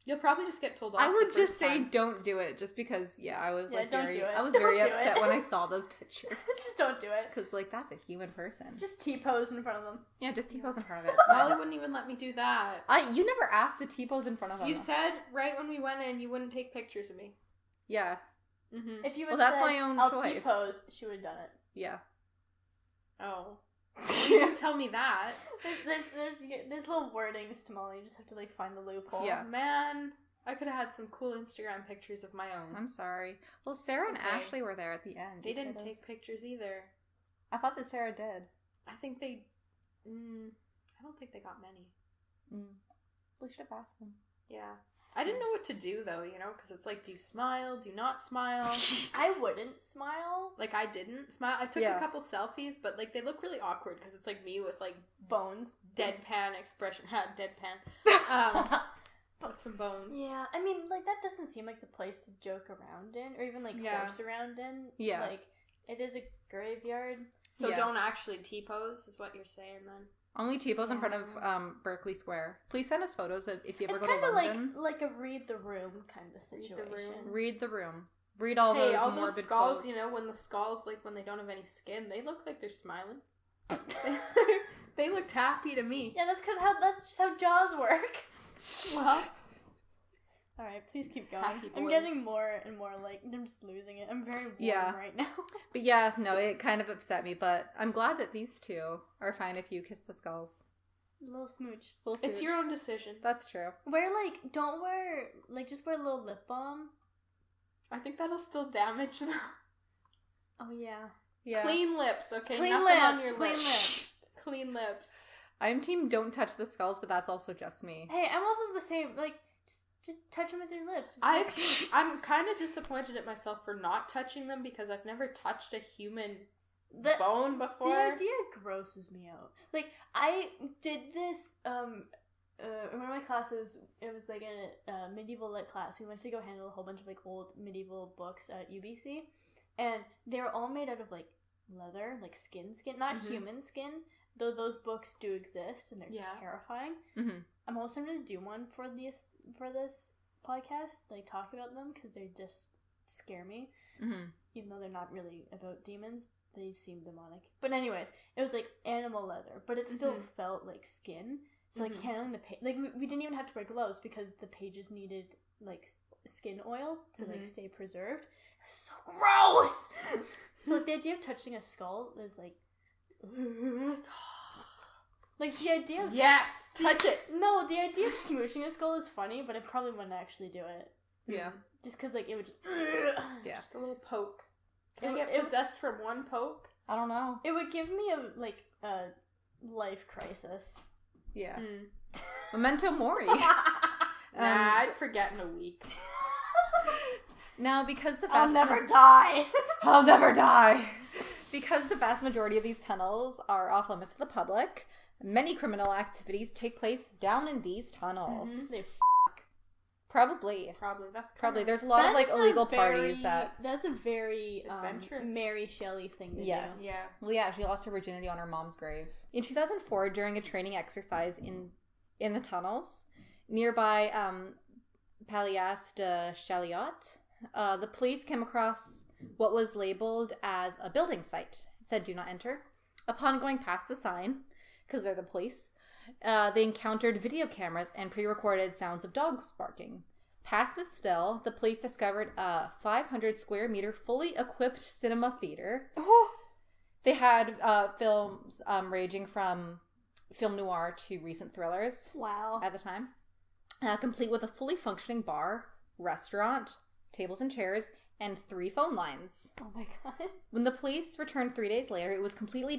You'll probably just get told off. I would the just first say time. don't do it, just because, I was Yeah, don't do it. I was Don't very do upset it. when I saw those pictures. just don't do it. Because, that's a human person. Just T-pose in front of them. Yeah, just T-pose in front of it. Molly wouldn't even let me do that. You never asked to T-pose in front of them. You said right when we went in you wouldn't take pictures of me. Yeah, Mm-hmm. If you Well, had that's said, my own I'll choice. T-pose, she would have done it. yeah. Oh. You didn't tell me that. There's little wordings to Molly. You just have to find the loophole. Yeah. Man, I could have had some cool Instagram pictures of my own. I'm sorry. Well, Sarah and It's okay. Ashley were there at the end. They You didn't could've- take pictures either. I thought that Sarah did. I think they. I don't think they got many. We should have asked them. Yeah. I didn't know what to do though, because it's do you smile? Do you not smile? I wouldn't smile. I didn't smile. I took a couple selfies, but they look really awkward because it's me with Bones. deadpan expression. Deadpan. With some bones. Yeah, I mean, that doesn't seem like the place to joke around in, or even Yeah. horse around in. Yeah. It is a graveyard. So Yeah. don't actually T-pose, is what you're saying then? Only T-pose in front of Berkeley Square. Please send us photos if you ever It's go to kind of London. like a read the room kind of Read the situation. room. Read the room. Read all Hey, those all morbid those skulls, quotes. when the skulls, when they don't have any skin, they look like they're smiling. They looked happy to me. Yeah, that's just how jaws work. Well, All right, please keep going. Happy I'm boys. getting more and more I'm just losing it. I'm very warm right now. But yeah, no, it kind of upset me. But I'm glad that these two are fine if you kiss the skulls. A little smooch. it's your own decision. That's true. Don't wear, just wear a little lip balm. I think that'll still damage them. Oh, yeah. Yeah. Clean lips, okay? Clean Nothing lip, on your clean lips. Clean lips. I'm team don't touch the skulls, but that's also just me. Hey, I'm also the same. Just touch them with your lips. Just I'm kind of disappointed at myself for not touching them because I've never touched a human bone before. The idea grosses me out. I did this, in one of my classes, it was a medieval lit class. We went to go handle a whole bunch of old medieval books at UBC, and they were all made out of leather, skin, not human skin, though those books do exist and they're terrifying. Mm-hmm. I'm also going to do one for this podcast, talk about them, because they just scare me. Mm-hmm. Even though they're not really about demons, they seem demonic. But anyways, it was animal leather, but it still felt like skin. So handling the page, we didn't even have to wear gloves because the pages needed skin oil to stay preserved. It was so gross. So the idea of touching a skull is the idea of Yes! Touch it! No, the idea of smooching a skull is funny, but I probably wouldn't actually do it. Yeah. Just because it would just Yeah. Just a little poke. Can I get possessed from one poke? I don't know. It would give me a life crisis. Yeah. Memento mori. I'd forget in a week. Now, because the I'll vast never die. I'll never die. Because the vast majority of these tunnels are off limits to the public, many criminal activities take place down in these tunnels. They Probably. That's Probably. There's a lot of That's illegal a very- parties that. That's a very Adventurous. Mary Shelley thing to Yes. do. Yeah. Well, yeah, she lost her virginity on her mom's grave. In 2004, during a training exercise in the tunnels nearby Palais de Chaliot, the police came across what was labeled as a building site. It said, "Do not enter." Upon going past the sign, because they're the police, they encountered video cameras and pre-recorded sounds of dogs barking. Past the still, the police discovered a 500 square meter fully equipped cinema theater. Oh. They had films ranging from film noir to recent thrillers Wow. at the time, complete with a fully functioning bar, restaurant, tables and chairs, and 3 phone lines. Oh my god. When the police returned 3 days later, it was completely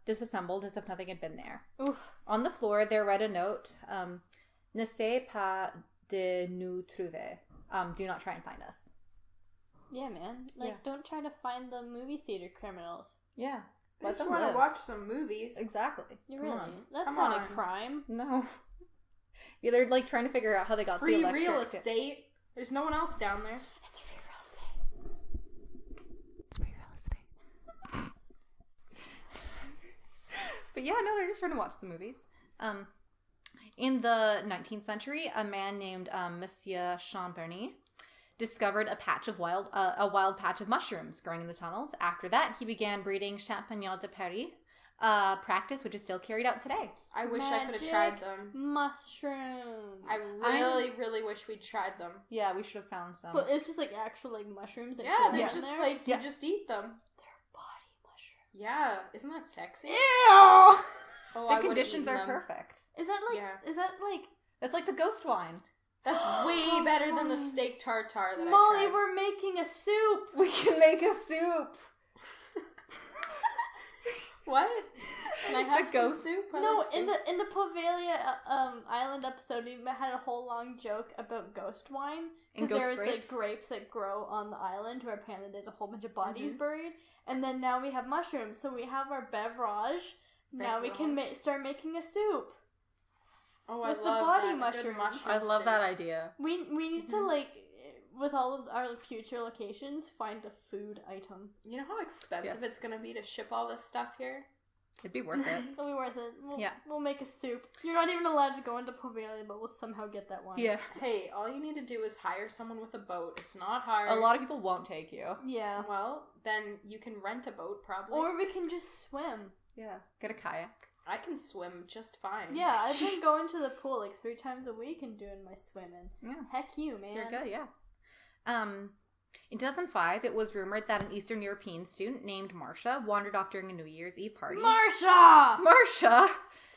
disassembled as if nothing had been there. Oof. On the floor, there read a note, "N'essayez pas de nous trouver." Do not try and find us. Yeah, man. Yeah. Don't try to find the movie theater criminals. Yeah. I Let just them want to live. watch some movies. Exactly. You Come really? on. That's Come not on. a crime. No. Yeah, they're trying to figure out how they got the Free electric. real estate. There's no one else down there. It's free real estate. It's free real estate. But yeah, no, they're just trying to watch the movies. In the 19th century, a man named Monsieur Champerney discovered a wild patch of mushrooms growing in the tunnels. After that, he began breeding Champignons de Paris, a practice which is still carried out today. I wish I could have tried them. Mushrooms. I really wish we'd tried them. Yeah, we should have found some. But it's just like actual like mushrooms. That Yeah, grow they're in just there? like, you just eat them. They're body mushrooms. Yeah, isn't that sexy? Ew! Oh, the conditions are perfect. Is that like? Yeah. Is that like? That's like the ghost wine. That's way Ghost better than the wine. steak tartare that Molly, I tried. we're making a soup. We can make a soup. What? Can I have The some ghost- soup? I No, like in soup. the Povalia Island episode, we had a whole long joke about ghost wine And because ghost there was grapes? like grapes that grow on the island where apparently there's a whole bunch of bodies buried, and then now we have mushrooms, so we have our beverage. Now we can start making a soup. Oh, I with the love body that. A mushrooms. good mushroom I love soup. that idea. We need to like, with all of our future locations, find a food item. You know how expensive Yes. it's gonna be to ship all this stuff here? It'd be worth it. It'll be worth it. Yeah. We'll make a soup. You're not even allowed to go into Povalia, but we'll somehow get that wine. Yeah. Hey, all you need to do is hire someone with a boat. It's not hard. A lot of people won't take you. Yeah. Well, then you can rent a boat, probably. Or we can just swim. Yeah. Get a kayak. I can swim just fine. Yeah, I've been going to the pool like 3 times a week and doing my swimming. Yeah. Heck you, man. You're good, yeah. In 2005, it was rumored that an Eastern European student named Marcia wandered off during a New Year's Eve party. Marsha!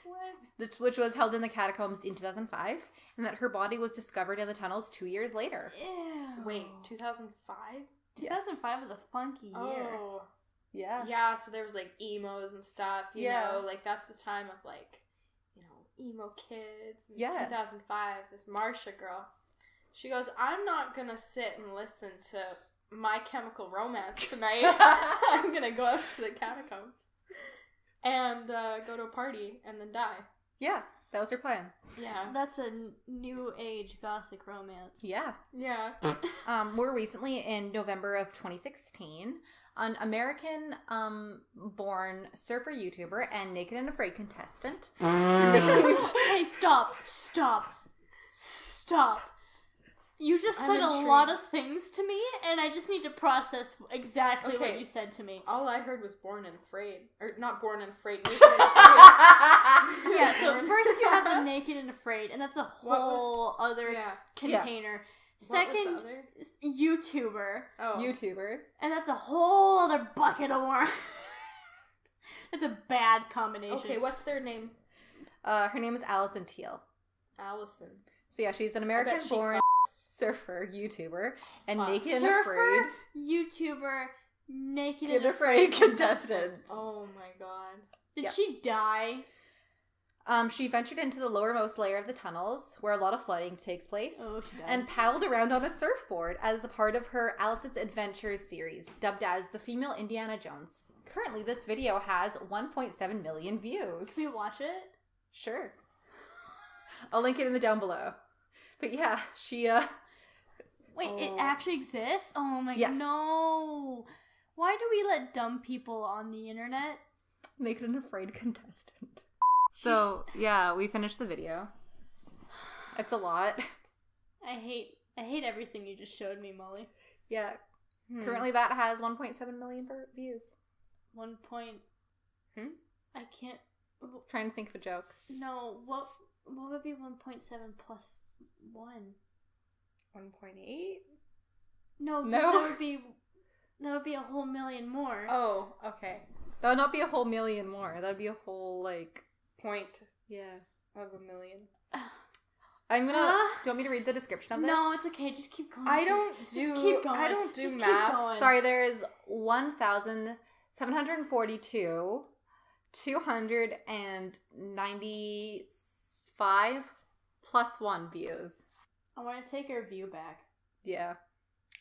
What? Which was held in the catacombs in 2005, and that her body was discovered in the tunnels 2 years later. Ew. Wait, 2005? 2005 was a funky year. Oh. Yeah. Yeah, so there was like emos and stuff, you Yeah. know, like that's the time of like, you know, emo kids. And Yeah. 2005, this Marcia girl, she goes, I'm not gonna sit and listen to My Chemical Romance tonight. I'm gonna go out to the catacombs and go to a party and then die. Yeah, that was her plan. Yeah. That's a new age gothic romance. Yeah. Yeah. More recently, in November of 2016, an American born surfer YouTuber and Naked and Afraid contestant Hey, stop. You just I'm said a intrigued. lot of things to me, and I just need to process exactly Okay. what you said to me. All I heard was Born and Afraid. Or not Born and Afraid, Naked and Afraid. Yeah, so first you have the Naked and Afraid, and that's a What was- whole other Yeah. container. What was Second, the other? YouTuber, Oh. YouTuber. and that's a whole other bucket of worms. That's a bad combination. Okay, what's their name? Her name is Alison Teal. Allison. So yeah, she's an I bet American she born surfer YouTuber and Fuck. Naked and Surfer, Afraid YouTuber, Naked and and Afraid Afraid contestant. Oh my god. Did Yep. she die? She ventured into the lowermost layer of the tunnels, where a lot of flooding takes place, Oh, she died. and paddled around on a surfboard as a part of her Alison's Adventures series, dubbed as the Female Indiana Jones. Currently, this video has 1.7 million views. Can we watch it? Sure. I'll link it in the down below. But yeah, she, Wait, it Oh. actually exists? Oh my Yeah. no. Why do we let dumb people on the internet? Naked and Afraid contestant. So, yeah, we finished the video. It's a lot. I hate everything you just showed me, Molly. Yeah. Currently that has 1.7 million views. 1 point. I can't. Trying to think of a joke. No, what would be 1.7 plus 1? 1.8? No, 'cause No. that would be a whole million more. Oh, okay. That would not be a whole million more. That would be a whole, like, Point yeah. of a million. I'm gonna. Huh? Do you want me to read the description of this? No, it's okay. Just keep going. I don't Just do keep going. I don't do Just keep math. going. Sorry, there is 1,742, 295 plus 1 views. I want to take our view back. Yeah.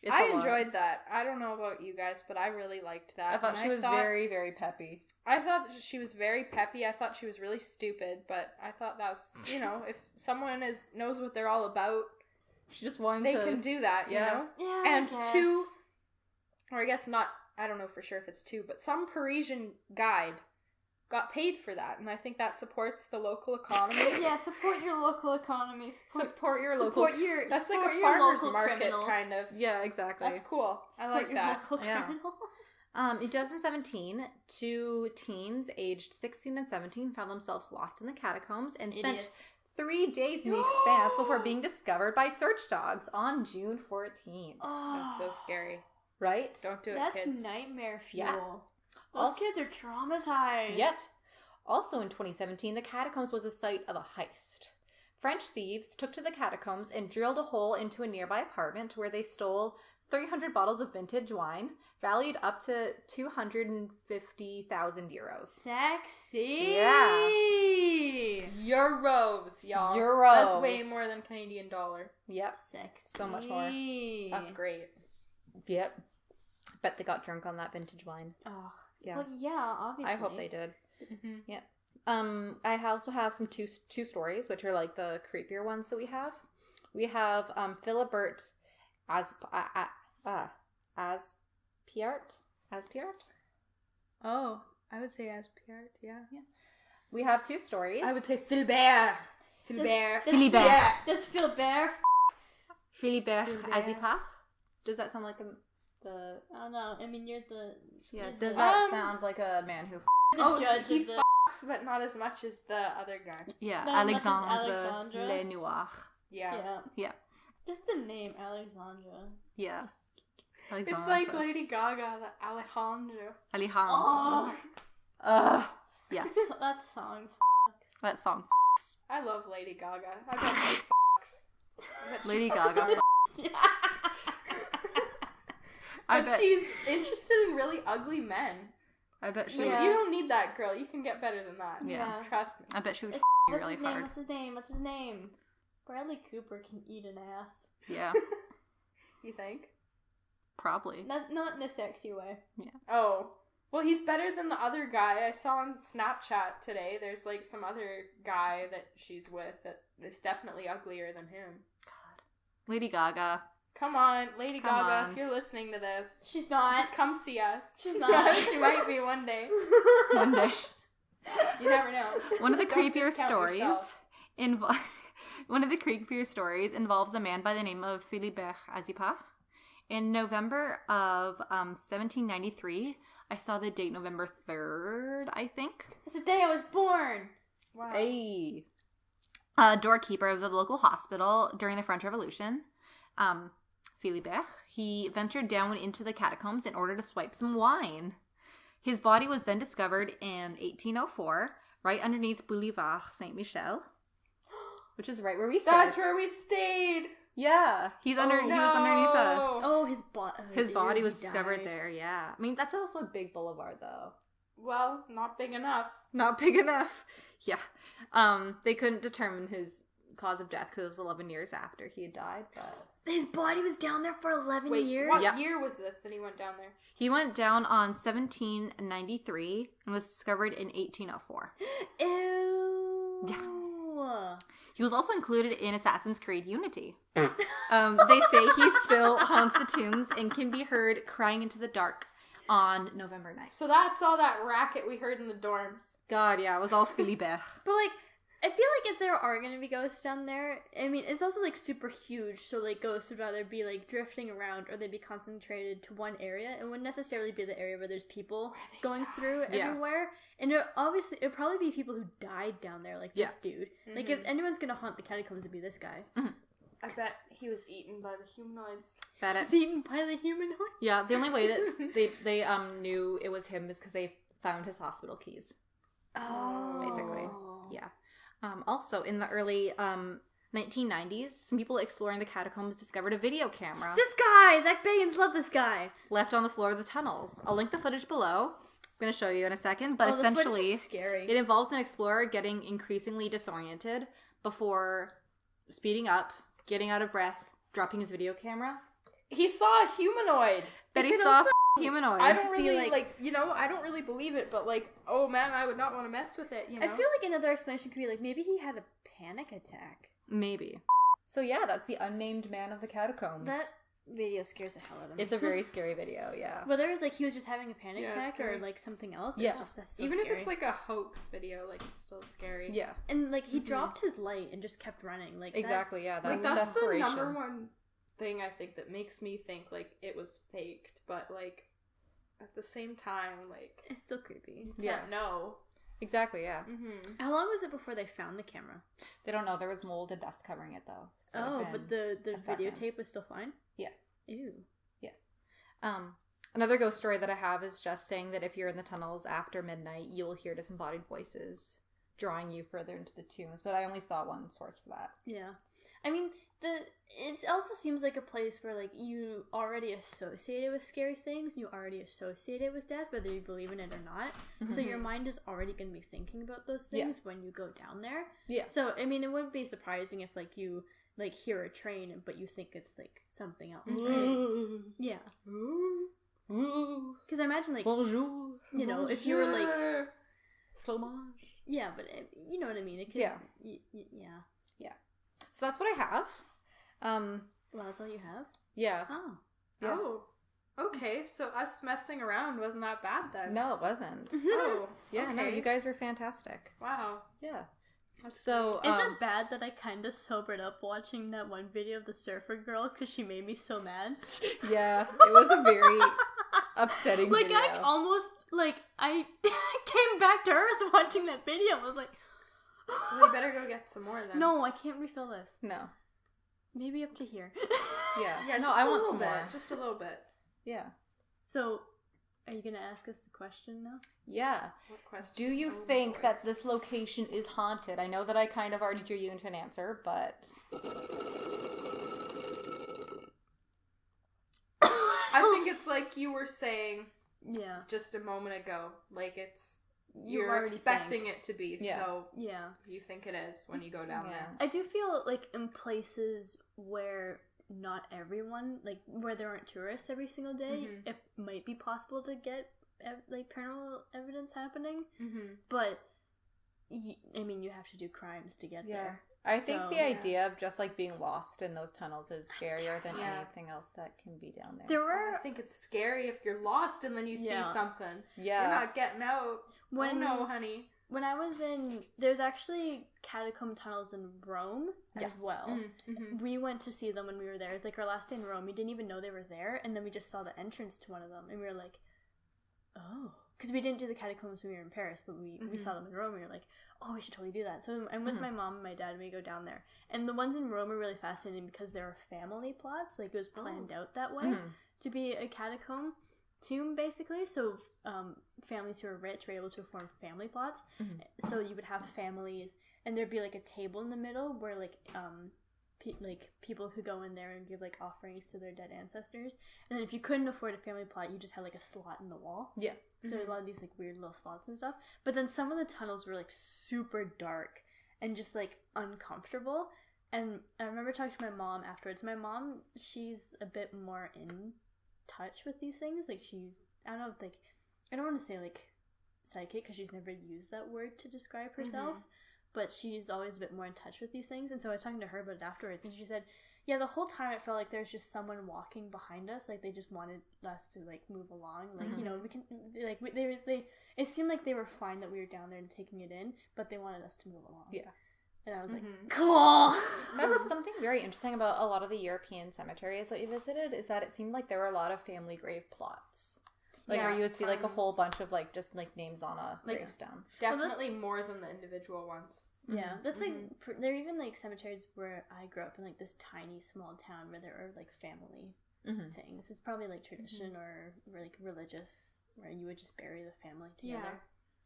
It's I a lot. enjoyed that. I don't know about you guys, but I really liked that. I thought And she was very, very peppy. I thought she was very peppy. I thought she was really stupid, but I thought that was, you know, if someone knows what they're all about, She just wanted they to. can do that, you yeah. know? Yeah. And I guess. 2, or I guess not, I don't know for sure if it's 2, but some Parisian guide got paid for that, and I think that supports the local economy. Yeah, support your local economy. Support your Support local... your That's support like a your farmer's local market, criminals. kind of. Yeah, exactly. That's cool. I Support like your that. local Yeah. criminals. In 2017, 2 teens aged 16 and 17 found themselves lost in the catacombs and spent Idiots. 3 days in the expanse before being discovered by search dogs on June 14th. That's so scary. Right? Don't do it, That's kids. nightmare fuel. Yeah. Those Also- kids are traumatized. Yep. Also in 2017, the catacombs was the site of a heist. French thieves took to the catacombs and drilled a hole into a nearby apartment where they stole 300 bottles of vintage wine, valued up to 250,000 euros. Sexy. Yeah. Euros, y'all. Euros. That's way more than Canadian dollar. Yep. Sexy. So much more. That's great. Yep. Bet they got drunk on that vintage wine. Oh. Yeah. Well, yeah, obviously. I hope they did. Mm-hmm. Yep. I also have some two stories, which are like the creepier ones that we have. We have Philibert Aspiart. Oh, I would say Aspiart, yeah. We have 2 stories. I would say Philibert. Philibert. Does Philibert Philibert Philibert. Azipa. Does that sound like the? I don't know. I mean, you're the... Yeah. you're Does the- that sound like a man who? the judge he of the... fucks, but not as much as the other guy. Yeah. Not much as Alexandre Alexandra. Lenoir. Yeah. Yeah. Yeah. Just the name Alexandra. Yeah. It's like Lady Gaga, the Alejandro. Alejandro. Oh, Yeah. that song. That song. I love Lady Gaga. I bet she fucks. I bet she Lady fucks Gaga. But she's interested in really ugly men. I bet she. You don't need that, girl. You can get better than that. Yeah. Trust me. I bet she would Like, you really hard. What's his name? Bradley Cooper can eat an ass. Yeah. You think? Probably. Not in a sexy way. Oh. Well, he's better than the other guy. I saw on Snapchat today. There's like some other guy that she's with that is definitely uglier than him. Lady Gaga. Come on, Lady Come Gaga, on. if you're listening to this, She's not. just come see us. She's not. She might be one day. One day. You never know. One of the Don't creepier discount stories yourself. One of the creepier stories involves a man by the name of Philibert Azipa. In November of 1793, I saw the date November 3rd, I think. It's the day I was born. Wow. A doorkeeper of the local hospital during the French Revolution, Philibert, he ventured down into the catacombs in order to swipe some wine. His body was then discovered in 1804, right underneath Boulevard Saint-Michel, which is right where we stayed. That's where we stayed. Yeah, he was underneath us. Oh, his Body was discovered there. Yeah, I mean that's also a big boulevard though. Well, not big enough. Not big enough. Yeah. They couldn't determine his cause of death because it was 11 years after he had died. But His body was down there for 11 Wait, years? what Yep. year was this that he went down there? he went down on 1793 and was discovered in 1804. Ew. Yeah. He was also included in Assassin's Creed Unity. They say he still haunts the tombs and can be heard crying into the dark on November 9th. So that's all that racket we heard in the dorms. God, yeah, it was all Philibert. But, like, I feel like if there are going to be ghosts down there, I mean, it's also, like, super huge, so, like, ghosts would either be, like, drifting around or they'd be concentrated to one area. It wouldn't necessarily be the area where there's people going through Yeah. everywhere. And it'd probably be people who died down there, like this dude. Like, if anyone's going to haunt the catacombs, it'd be this guy. I bet he was eaten by the humanoids. Bet it. He's eaten by the humanoid. Yeah, the only way that they knew it was him is because they found his hospital keys. Oh. Basically. Yeah. Also, in the early 1990s, some people exploring the catacombs discovered a video camera This guy! Zach Bagans, love this guy. left on the floor of the tunnels. I'll link the footage below. I'm going to show you in a second, but Oh, the footage essentially, is scary. it involves an explorer getting increasingly disoriented before speeding up, getting out of breath, dropping his video camera. He saw a humanoid. But he could saw also a humanoid. I don't really, like- I don't really believe it, but, like, oh man, I would not want to mess with it, you know? I feel like another explanation could be like maybe he had a panic attack. Maybe. So yeah, that's the unnamed man of the catacombs. That video scares the hell out of me. It's a very scary video, yeah. Whether it's like he was just having a panic Yeah, it's attack or scary. like something else, Yeah. it's just that's so Even scary. if it's like a hoax video, like it's still scary. Yeah, and like he dropped his light and just kept running. Like exactly, yeah. Like That's that's the desperation. number one thing I think that makes me think like it was faked, but like at the same time, like it's still creepy. Yeah. can't know. Exactly, yeah. Mm-hmm. How long was it before they found the camera? They don't know. There was mold and dust covering it, though. So it Oh, would've but been the a second. videotape was still fine? Yeah. Ew. Another ghost story that I have is just saying that if you're in the tunnels after midnight, you'll hear disembodied voices drawing you further into the tombs. But I only saw one source for that. Yeah. I mean, it also seems like a place where, like, you already associate it with scary things, you already associate it with death, whether you believe in it or not. So your mind is already going to be thinking about those things when you go down there. Yeah. So, I mean, it wouldn't be surprising if, like, you, like, hear a train, but you think it's, like, something else, right? Yeah. Because I imagine, like, Bonjour. you know, if you were, like... Fromage. Yeah, but you know what I mean. It could, Yeah. Yeah. So that's what I have. Well, that's all you have? Yeah. Oh. Yeah. Oh. Okay, so us messing around wasn't that bad then. No, it wasn't. Oh. Yeah, no, okay. you guys were fantastic. Wow. Yeah. So, Is it bad that I kind of sobered up watching that one video of the surfer girl because she made me so mad? yeah, it was a very upsetting Like, video. I almost, like, I came back to earth watching that video. I was like, Well, you better go get some more then. no, I can't refill this. No. Maybe up to here. Yeah. Yeah, no, just I a want little some bit. more. Just a little bit. Yeah. So, are you going to ask us the question now? Yeah. What question? Do you Oh, think boy. that this location is haunted? I know that I kind of already drew you into an answer, but... I think it's like you were saying Yeah. just a moment ago. Like it's You you're already expecting it to be, Yeah. so Yeah. you think it is when you go down there. I do feel like in places where not everyone, like where there aren't tourists every single day, Mhm. it might be possible to get like paranormal evidence happening. Mm-hmm. But I mean, you have to do crimes to get Yeah. there. I think So, the yeah. idea of just like being lost in those tunnels is scarier than terrifying. anything else that can be down there. There I were think it's scary if you're lost and then you Yeah. see something. Yeah. You're not getting out. when Oh no, honey. when I was in, there's actually catacomb tunnels in Rome Yes. as well. Mm-hmm. We went to see them when we were there. It's like our last day in Rome. We didn't even know they were there, and then we just saw the entrance to one of them, and we were like, "Oh," because we didn't do the catacombs when we were in Paris, but we saw them in Rome. And we were like, "Oh, we should totally do that." So I'm with my mom and my dad, and we go down there. And the ones in Rome are really fascinating because there are family plots. Like it was planned out that way to be a catacomb tomb, basically. So families who are rich were able to form family plots. So you would have families, and there'd be like a table in the middle where like people could go in there and give like offerings to their dead ancestors. And then if you couldn't afford a family plot, you just had like a slot in the wall. Yeah. So there's a lot of these like weird little slots and stuff. But then some of the tunnels were like super dark and just like uncomfortable. And I remember talking to my mom afterwards. My mom, she's a bit more in touch with these things. Like she's, I don't know, like, I don't want to say like psychic because she's never used that word to describe herself. But she's always a bit more in touch with these things. And so I was talking to her about it afterwards, and she said, yeah, the whole time it felt like there's just someone walking behind us. Like, they just wanted us to, like, move along. Like, you know, we can, like, they it seemed like they were fine that we were down there and taking it in, but they wanted us to move along. Yeah. And I was like, cool! That's something very interesting about a lot of the European cemeteries that we visited, is that it seemed like there were a lot of family grave plots. Like, Yeah, where you would see, like, a tons. whole bunch of, like, just, like, names on a Like- gravestone. Definitely that's- more than the individual ones. Yeah, that's like, there are even, like, cemeteries where I grew up in, like, this tiny, small town where there are, like, family things. It's probably, like, tradition or, like, religious, where you would just bury the family together.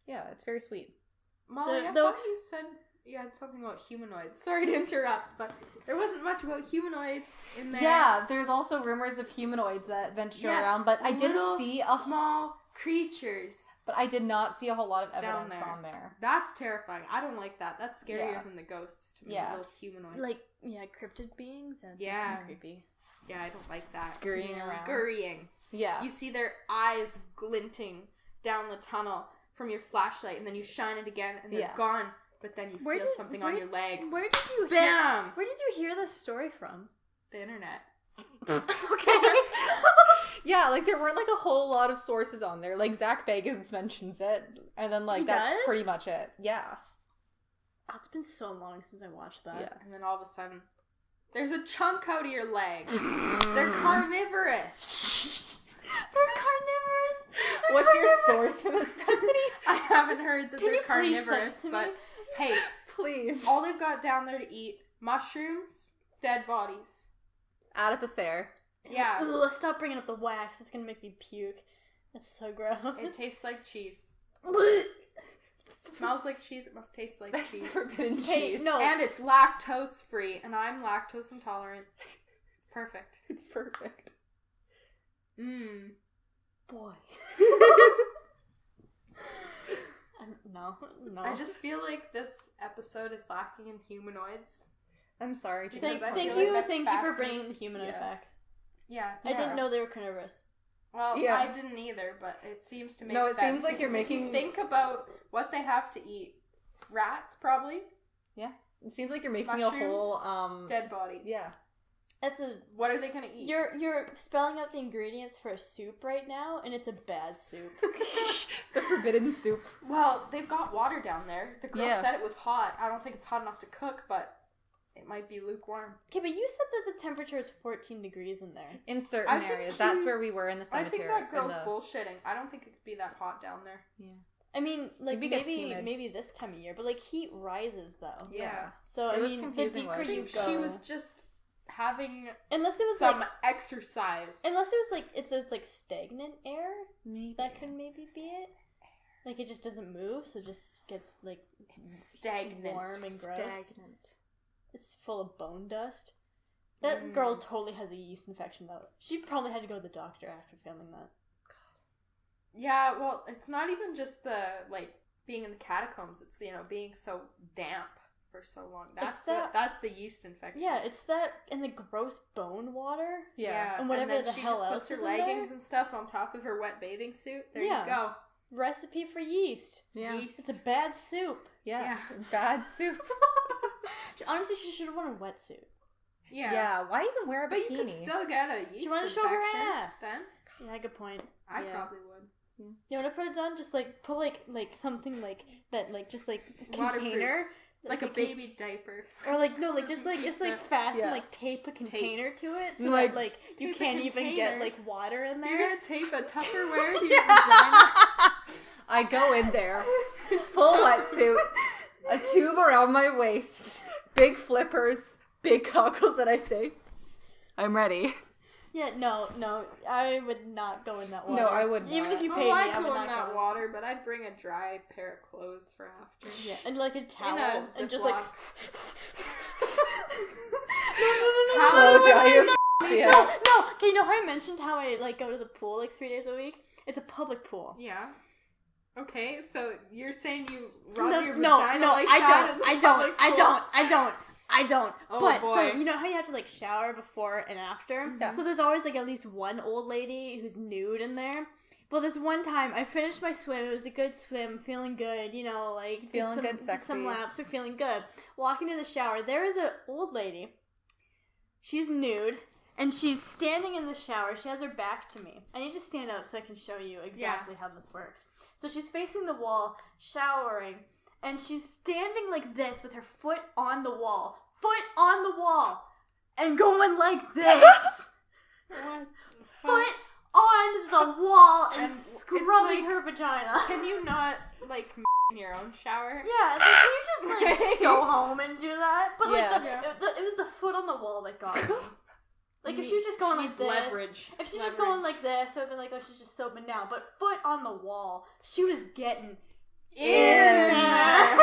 Yeah, it's very sweet. Molly, I thought you said you had something about humanoids. Sorry to interrupt, but there wasn't much about humanoids in there. Yeah, there's also rumors of humanoids that venture around, but I didn't little see a small creatures. But I did not see a whole lot of Down evidence there. on there. That's terrifying. I don't like that. That's scarier Yeah. than the ghosts to me. Yeah. Little humanoids. Like, yeah, cryptid beings? That's Yeah. kind of creepy. yeah, I don't like that. Scurrying around. Scurrying. Yeah. You see their eyes glinting down the tunnel from your flashlight, and then you shine it again, and they're Yeah. gone. But then you feel something on your leg. Where did you Bam! Where did you hear this story from? The internet. Okay. Yeah, like there weren't like a whole lot of sources on there. Like Zach Bagans mentions it, and then like He that's does? pretty much it. Yeah. Oh, it's been so long since I watched that. Yeah. And then all of a sudden, there's a chunk out of your leg. They're carnivorous. They're carnivorous. What's your source for this, Bethany? I haven't heard that Can they're you please send carnivorous, to me? but hey, Please. all they've got down there to eat: mushrooms, dead bodies. Adipocere. Yeah, Ugh, stop bringing up the wax. It's gonna make me puke. That's so gross. it tastes like cheese. Blech. It smells like cheese. It must taste like That's cheese. forbidden Hey, cheese. no. And it's lactose free, and I'm lactose intolerant. It's perfect. It's perfect. Mmm. Boy. No. I just feel like this episode is lacking in humanoids. I'm sorry. Because Thank I you feel like that's for fascinating. bringing the humanoid Yeah. facts. Yeah. I didn't know they were carnivorous. Well, Yeah. I didn't either, but it seems to make No, sense. it seems like you're because if you making- think about what they have to eat. Rats, probably. Yeah. It seems like you're making Mushrooms, a whole Dead bodies. Yeah. That's a. What are they gonna eat? You're spelling out the ingredients for a soup right now, and it's a bad soup. The forbidden soup. Well, they've got water down there. The girl Yeah. said it was hot. I don't think it's hot enough to cook, but it might be lukewarm. Okay, but you said that the temperature is 14 degrees in there. In I certain think areas. she- That's where we were in the I cemetery. think that girl's in the- bullshitting. I don't think it could be that hot down there. Yeah. I mean, like Maybe it gets humid. maybe this time of year, but like heat rises though. Yeah. So It I was mean, the confusing deeper why you think go, she was just having unless it was some like exercise. like it's like stagnant air. Maybe. That could maybe be it. Like it just doesn't move, so it just gets like Stagnant. warm and gross. Stagnant. It's full of bone dust. That girl totally has a yeast infection though. She probably had to go to the doctor after filming that. Yeah, well, it's not even just the, like, being in the catacombs. It's, being so damp for so long. That's the yeast infection. Yeah, it's that and the gross bone water. Yeah. And whatever then the she hell just else puts her is in leggings there. and stuff on top of her wet bathing suit. There Yeah. you go. Recipe for yeast. Yeah. Yeast. It's a bad soup. Yeah. Bad soup. Honestly, she should have worn a wetsuit. Yeah. Yeah. Why even wear a But bikini? you could still get a yeast She wanted to show infection her ass. then. Yeah, good point. I Yeah. probably would. You want to put it down? Just like put like something like that, like just like Waterproof. container, Like a baby diaper. or like no, like just fasten Yeah. like tape a container to it, so Like, that like you tape a can't even get container. like water in You're there. gonna tape a Tupperware to your vagina? I go in there, full wetsuit, a tube around my waist, big flippers, big goggles, and I say, I'm ready. Yeah, no, I would not go in that water. No, I would Even not. if you paid Oh, me, I'd I would go not in that go. water, but I'd bring a dry pair of clothes for after. Yeah, and like a towel, a and just like. Ziploc. No, Blow dry your yeah. No. Okay, you know how I mentioned how I like go to the pool like 3 days a week? It's a public pool. Yeah. Okay, so you're saying you rub your No, vagina like I that don't. in the I don't. public I pool? don't. I don't. Oh, but boy. so you know how you have to like shower before and after? Yeah. So there's always like at least one old lady who's nude in there. Well, this one time I finished my swim. It was a good swim, feeling good. Like Feeling good, did sexy. some laps, or feeling good. Walking in the shower, there is an old lady. She's nude. And she's standing in the shower. She has her back to me. I need to stand up so I can show you exactly how this works. So she's facing the wall, showering, and she's standing like this with her foot on the wall. Foot on the wall! And going like this! Foot on the wall and it's scrubbing like- her vagina. Can you not, like, in your own shower? Yeah, it's like, can you just like go home and do that? But like Yeah. it was the foot on the wall that got me. Like, if she was just going like needs this, leverage. if she's just going like this, I would have been like, oh, she's just soaping down. But foot on the wall, she was getting In there. I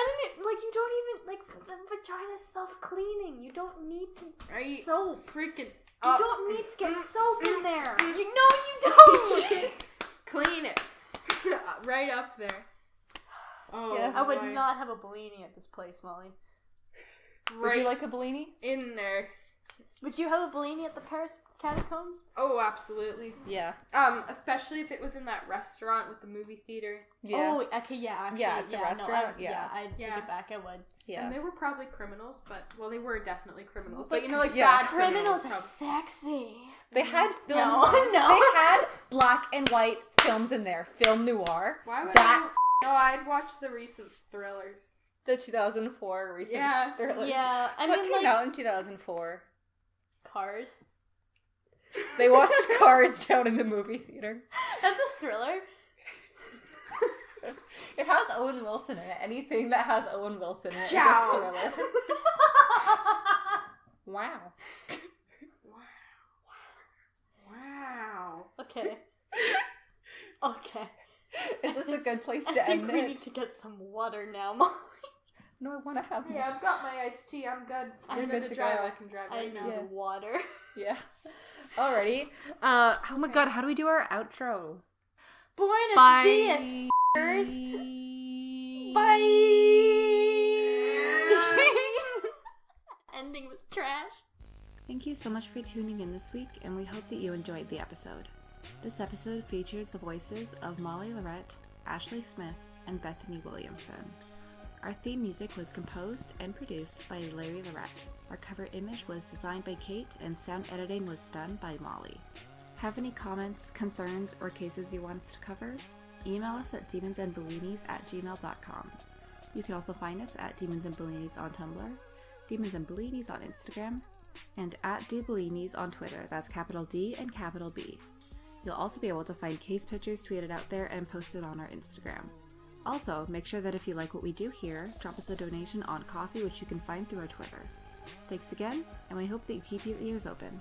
didn't, like, you don't even, like, the vagina's self-cleaning. You don't need to Right. soap. Freaking You up. don't need to get soap in there. You know you don't. Clean it. Right up there. Oh, Yeah. I would boy. not have a Bellini at this place, Would Right you like a Bellini? in there. Would you have a Bellini at the Paris Catacombs? Oh, absolutely. Yeah. Especially if it was in that restaurant with the movie theater. Yeah. Oh, okay, yeah, actually. Yeah, the restaurant, I'd take it back, I would. Yeah. And they were probably criminals, but they were definitely criminals. But But like yeah, bad Criminals are probably. sexy. They had film. No. They had black and white films in there. Film noir. Why would That No, I'd watch the recent thrillers. the 2004 recent Yeah. thrillers. Yeah, I what mean, came like, out in 2004? Cars. They watched Cars down in the movie theater. That's a thriller. It has Owen Wilson in it. Anything that has Owen Wilson in it Ciao. is a thriller. Wow. Wow. Okay. Okay. Is this a good place I to think end we it? need to get some water now, Molly. No, I want to have more. Yeah, I've got my iced tea. I'm good. You're I'm good good to to drive. go. I can drive I right need now. water. Yeah. Alrighty. Oh my god, how do we do our outro? Buenos Bye. dias, f***ers. Bye. Ending was trash. Thank you so much for tuning in this week, and we hope that you enjoyed the episode. This episode features the voices of Molly Lorette, Ashley Smith, and Bethany Williamson. Our theme music was composed and produced by Larry Lorette. Our cover image was designed by Kate, and sound editing was done by Molly. Have any comments, concerns, or cases you want us to cover? Email us at demonsandbellinis@gmail.com. You can also find us at Demons and Bellinis on Tumblr, Demons and Bellinis on Instagram, and at DBellinis on Twitter. That's capital D and capital B. You'll also be able to find case pictures tweeted out there and posted on our Instagram. Also, make sure that if you like what we do here, drop us a donation on Ko-fi, which you can find through our Twitter. Thanks again, and we hope that you keep your ears open.